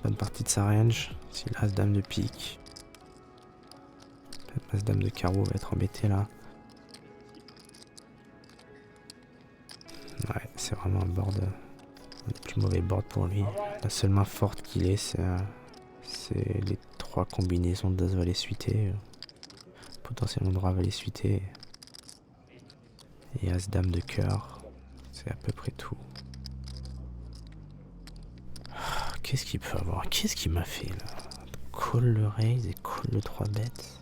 [SPEAKER 2] bonne partie de sa range. Si l'as dame de pique, l'as dame de carreau va être embêté là. Ouais, c'est vraiment un board, un des plus mauvais boards pour lui. La seule main forte qu'il ait, c'est les 3 combinaisons d'as valet suité, potentiellement de roi valet suité et as dame de cœur. C'est à peu près tout. Qu'est-ce qu'il peut avoir? Qu'est-ce qu'il m'a fait là? Call le raise et call le 3 bêtes.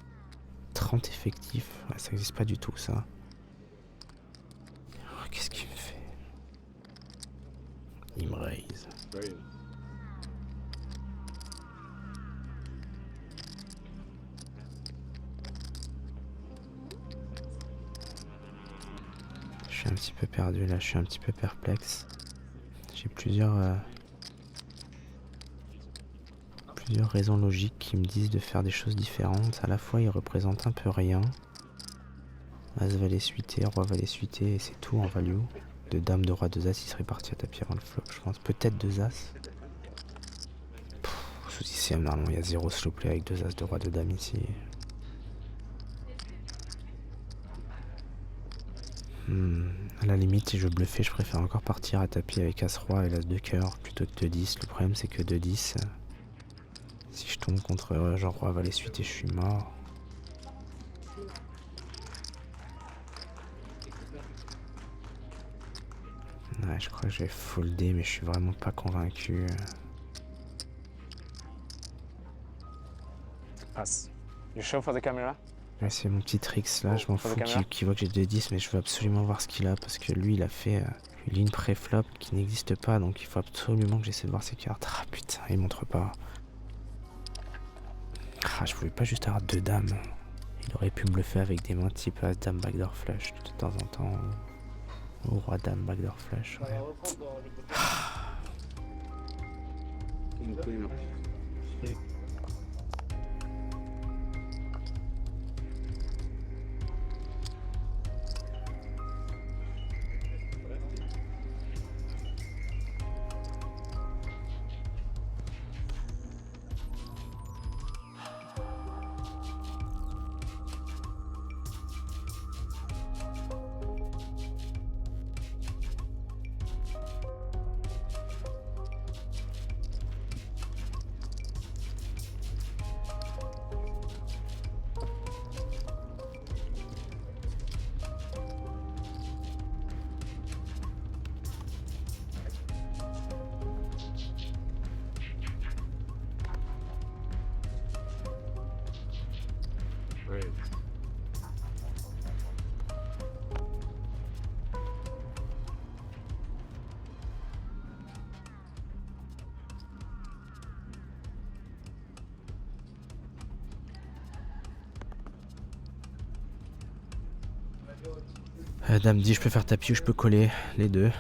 [SPEAKER 2] 30 effectifs. Ouais, ça n'existe pas du tout ça. Oh, qu'est-ce qu'il me fait? Il me raise. Je suis un petit peu perdu là, je suis un petit peu perplexe. J'ai plusieurs raisons logiques qui me disent de faire des choses différentes. À la fois, il représente un peu rien. As valet suité, roi valet suité, et c'est tout en value. De dame, de roi, 2 as, il serait parti à tapis avant le flop, je pense. Peut-être 2 as. Sous ICM, normalement, il y a 0 slow play avec 2 as, de roi, de dame ici. À la limite, si je bluffais, je préfère encore partir à tapis avec As-Roi et l'As de cœur plutôt que 2-10. Le problème, c'est que 2-10, Si je tombe contre genre roi valet suite et je suis mort. Ouais, je crois que je vais folder, mais je suis vraiment pas convaincu.
[SPEAKER 4] Pass. You show for the camera?
[SPEAKER 2] Ouais, c'est mon petit tricks là, je m'en
[SPEAKER 4] Pour
[SPEAKER 2] fous
[SPEAKER 4] la caméra.
[SPEAKER 2] qu'il voit que j'ai 2-10, mais je veux absolument voir ce qu'il a parce que lui il a fait une ligne pré-flop qui n'existe pas, donc il faut absolument que j'essaie de voir ses cartes. Ah putain, il montre pas. Ah, je pouvais pas juste avoir 2 dames. Il aurait pu me le faire avec des mains type as dame backdoor flush de temps en temps. Ou roi dame backdoor flush. Ouais.
[SPEAKER 7] Clean up. Great.
[SPEAKER 2] Dame dit je peux faire tapis ou je peux coller, les deux.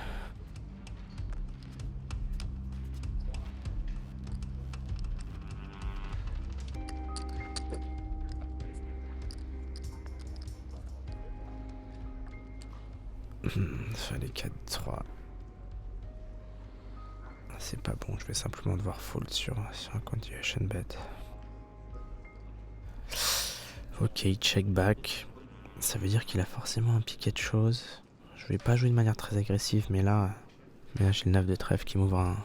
[SPEAKER 2] Fallait 4-3. C'est pas bon, je vais simplement devoir fold sur un continuation bet. Ok, check back. Ça veut dire qu'il a forcément un piquet de choses. Je vais pas jouer de manière très agressive, mais là j'ai le 9 de trèfle qui m'ouvre un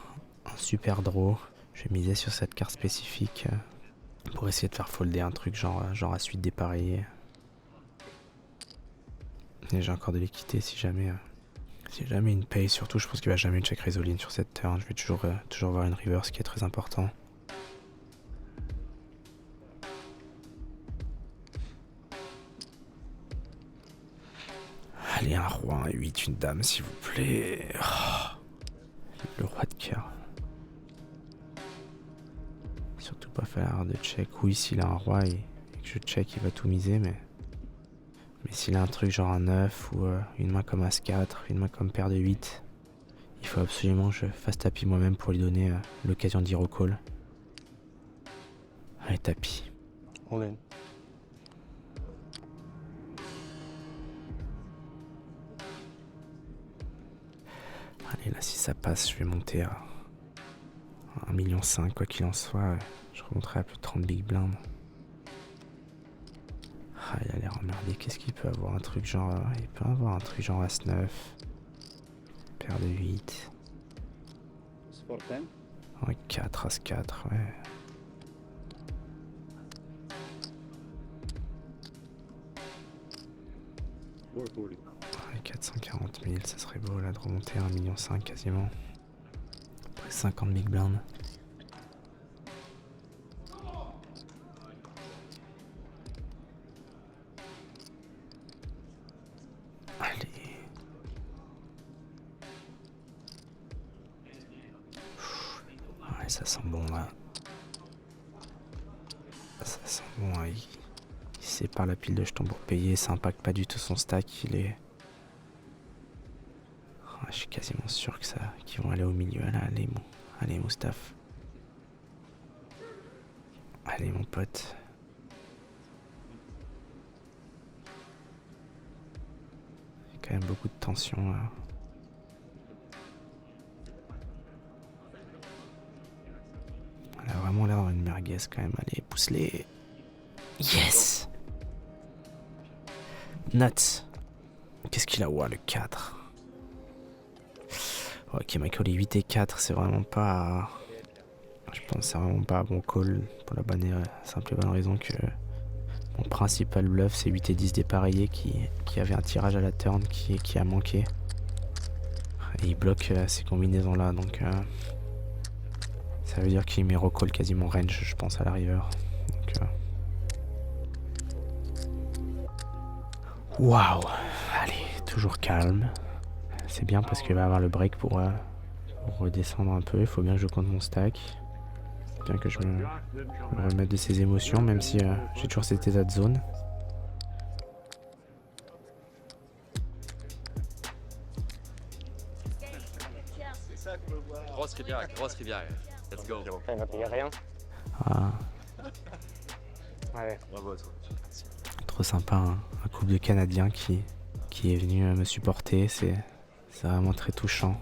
[SPEAKER 2] super draw. Je vais miser sur cette carte spécifique pour essayer de faire folder un truc genre à suite dépareillée. Et j'ai encore de l'équité si jamais une paye, surtout je pense qu'il va jamais check raise all-in sur cette turn. Je vais toujours voir une river, ce qui est très important. Allez, un roi, un 8, une dame s'il vous plaît. Oh, le roi de cœur. Surtout pas faire de check. Oui, s'il a un roi et que je check, il va tout miser, mais s'il a un truc genre un 9 ou une main comme As-4, une main comme paire de 8, il faut absolument que je fasse tapis moi-même pour lui donner l'occasion d'y recall. Allez, tapis.
[SPEAKER 3] All in.
[SPEAKER 2] Allez, là, si ça passe, je vais monter à 1,5 million, quoi qu'il en soit. Je remonterai à plus de 30 big blinds. Ah, il a l'air emmerdé. Qu'est-ce qu'il peut avoir? Un truc genre... il peut avoir un truc genre As-9. Paire de 8.
[SPEAKER 7] Sport 10?
[SPEAKER 2] Ouais, 4, As-4, ouais.
[SPEAKER 7] $440.
[SPEAKER 2] Ouais, 440 000, ça serait beau là de remonter à 1,5 million quasiment. Après 50 big blinds. Allez. Ouais, ça sent bon là. Ça sent bon, hein. Il sépare la pile de jetons pour payer, ça impacte pas du tout son stack, il est... Oh, je suis quasiment sûr que qu'ils vont aller au milieu. Là, allez Moustaphe. Allez mon pote. Il y a quand même beaucoup de tension là. Elle a vraiment l'air d'avoir une merguez quand même. Allez, pousse-les. Yes! Nuts. Qu'est-ce qu'il a? Ouah, le 4. Ok, Michael, les 8 et 4, c'est vraiment pas Je pense que c'est vraiment pas un bon call pour la simple et bonne raison que mon principal bluff c'est 8 et 10 dépareillés qui avait un tirage à la turn qui a manqué. Et il bloque ces combinaisons là donc ça veut dire qu'il met recall quasiment range je pense à la river. Donc waouh, allez, toujours calme. C'est bien parce qu'il va avoir le break pour redescendre un peu. Il faut bien que je compte mon stack. Bien que je me remette de ses émotions, même si j'ai toujours cet état de zone.
[SPEAKER 6] Grosse rivière, grosse rivière. Let's go.
[SPEAKER 4] Il m'a payé rien.
[SPEAKER 2] Ah,
[SPEAKER 4] Ouais.
[SPEAKER 6] Bravo à toi.
[SPEAKER 2] trop sympa, hein. Un couple de Canadiens qui est venu me supporter. C'est vraiment très touchant.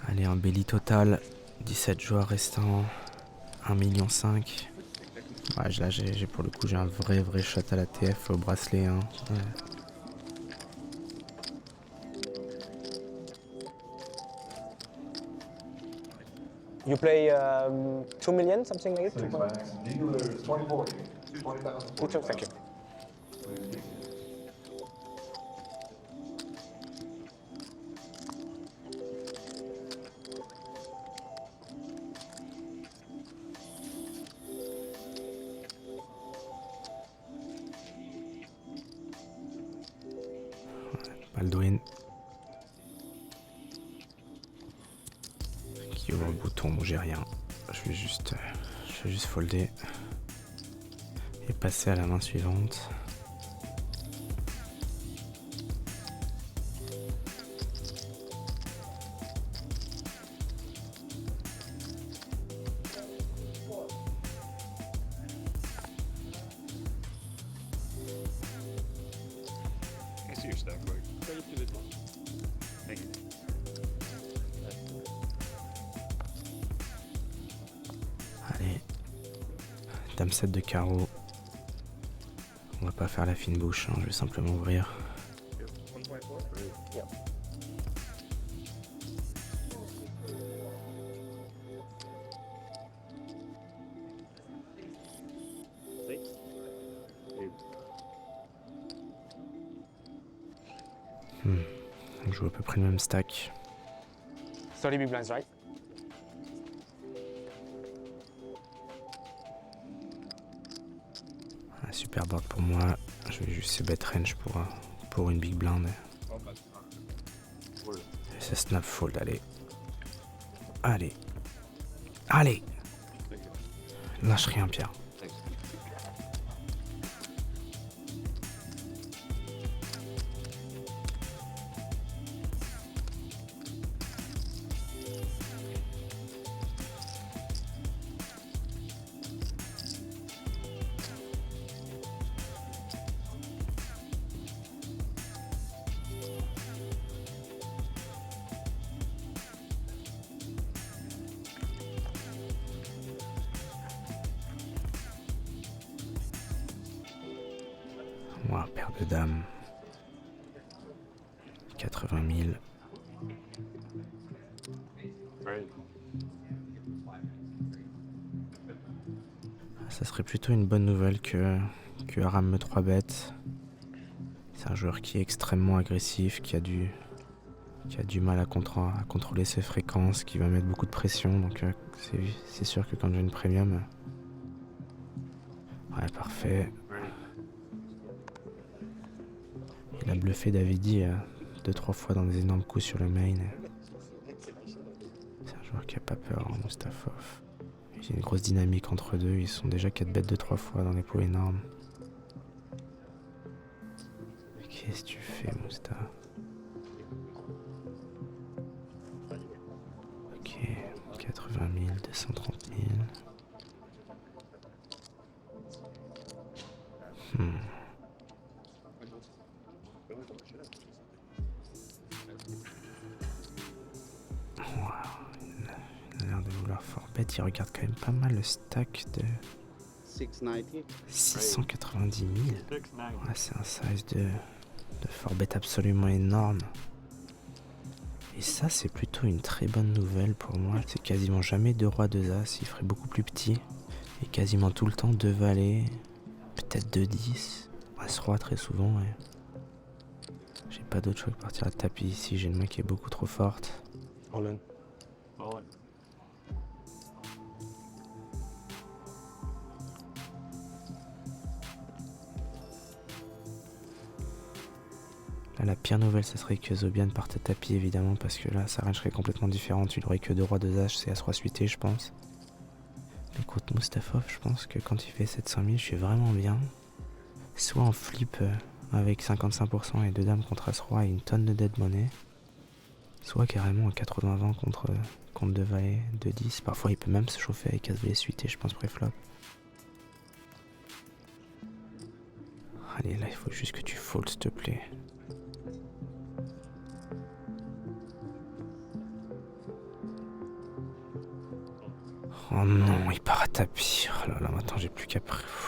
[SPEAKER 2] Allez, un belly total, 17 joueurs restants, 1,5 million. Ouais, là, j'ai pour le coup, j'ai un vrai shot à la TF au bracelet. Hein. Ouais.
[SPEAKER 4] You play 2 million, something like it? 2, thank you.
[SPEAKER 2] Baldwin. Qui ouvre le bouton, bon j'ai rien. Je vais juste folder. Et passer à la main suivante.
[SPEAKER 5] I see your stack, Mark. Thank you.
[SPEAKER 2] Allez. Dame 7 de carreau. On va pas faire la fine bouche, hein, je vais simplement ouvrir.
[SPEAKER 4] Yeah.
[SPEAKER 2] On joue à peu près le même stack.
[SPEAKER 4] 30 big blinds, right?
[SPEAKER 2] Un super board pour moi. Je vais juste bet range pour une big blind. Et ça snap fold, allez. Allez. Allez. Lâche rien, Pierre. Moi, paire de dames. 80 000. Ça serait plutôt une bonne nouvelle que Aram me 3 bête. C'est un joueur qui est extrêmement agressif, qui a du mal à contrôler ses fréquences, qui va mettre beaucoup de pression. Donc c'est sûr que quand j'ai une premium... Ouais, parfait. Il a bluffé Davidi 2-3 fois dans des énormes coups sur le main. C'est un joueur qui a pas peur, hein, Mustafov. Il y a une grosse dynamique entre deux, ils sont déjà 4 bêtes 2-3 fois dans des pots énormes. Qu'est-ce que tu fais, Musta? Ok, 80 000, 230 000. bête, il regarde quand même pas mal le stack de 690 000. Ouais, c'est un size de forbet absolument énorme. Et ça, c'est plutôt une très bonne nouvelle pour moi. C'est quasiment jamais 2 rois, 2 as. Il ferait beaucoup plus petit. Et quasiment tout le temps 2 valets. Peut-être 2 10. As roi très souvent, ouais. J'ai pas d'autre choix que partir à tapis ici. J'ai une main qui est beaucoup trop forte.
[SPEAKER 4] All in.
[SPEAKER 2] Là, la pire nouvelle, ce serait que Zobian parte à tapis, évidemment, parce que là, sa range serait complètement différente. Il aurait que 2 rois, 2 as, c'est as-roi suité, je pense. Mais contre Mustafov, je pense que quand il fait 700 000, je suis vraiment bien. Soit en flip avec 55% et 2 dames contre as-roi et une tonne de dead money. Soit carrément en 80-20 contre 2 valets, 2 10. Parfois, il peut même se chauffer avec as-valet suité, je pense, pré-flop. Allez, là, il faut juste que tu fold, s'il te plaît. Oh non, il part à tapis. Oh là là, maintenant j'ai plus qu'à...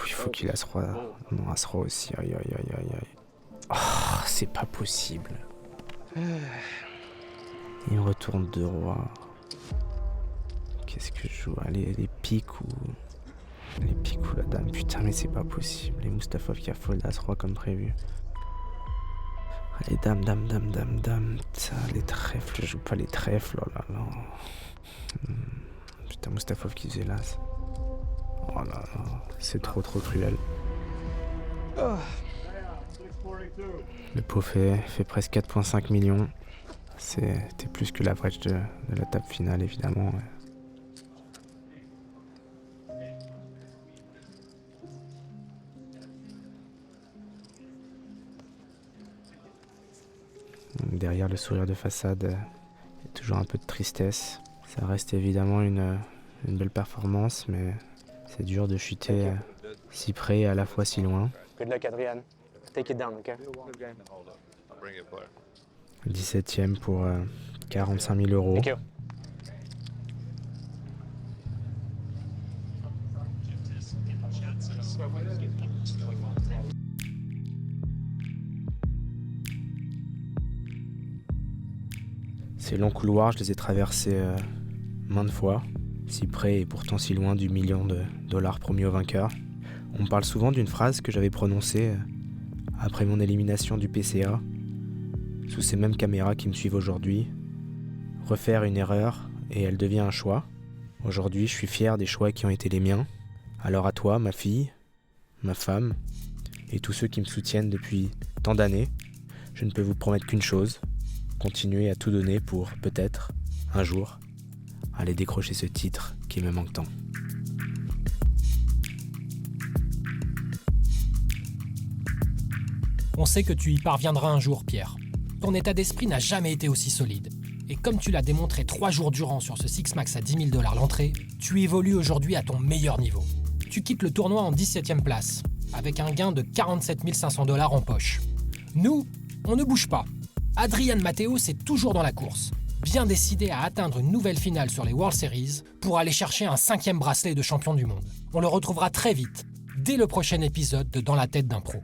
[SPEAKER 2] Il faut qu'il as-roi. Non, as-roi aussi. Aïe, aïe, aïe, aïe, aïe. Oh, c'est pas possible. Il me retourne 2 rois. Qu'est-ce que je joue? Allez, les piques ou... Les piques ou la dame. Putain, mais c'est pas possible. Les Mustafov qui a fold as-roi comme prévu. Allez, dame, dame, dame, dame, dame. Ça, les trèfles, je joue pas les trèfles. Oh là là. Putain, Mustafov qui faisait l'as. Oh là là, c'est trop cruel. Le pot fait presque 4,5 millions. C'était plus que l'average de la table finale, évidemment. Ouais. Derrière le sourire de façade, il y a toujours un peu de tristesse. Ça reste évidemment une belle performance, mais c'est dur de chuter si près et à la fois si loin.
[SPEAKER 4] Good luck, Adrian. Take it down, ok?
[SPEAKER 2] 17ème pour 45 000 euros.
[SPEAKER 4] Thank you.
[SPEAKER 2] Ces longs couloirs, je les ai traversés maintes fois, si près et pourtant si loin du million de dollars promis au vainqueur. On me parle souvent d'une phrase que j'avais prononcée après mon élimination du PCA, sous ces mêmes caméras qui me suivent aujourd'hui. Refaire une erreur et elle devient un choix. Aujourd'hui, je suis fier des choix qui ont été les miens. Alors à toi, ma fille, ma femme, et tous ceux qui me soutiennent depuis tant d'années, je ne peux vous promettre qu'une chose: continuer à tout donner pour, peut-être, un jour, aller décrocher ce titre qui me manque tant.
[SPEAKER 1] On sait que tu y parviendras un jour, Pierre. Ton état d'esprit n'a jamais été aussi solide. Et comme tu l'as démontré 3 jours durant sur ce Six Max à 10 000 $ l'entrée, tu évolues aujourd'hui à ton meilleur niveau. Tu quittes le tournoi en 17e place, avec un gain de 47 500 $ en poche. Nous, on ne bouge pas. Adrian Matteo, c'est toujours dans la course, bien décidé à atteindre une nouvelle finale sur les World Series pour aller chercher un 5e bracelet de champion du monde. On le retrouvera très vite, dès le prochain épisode de Dans la tête d'un pro.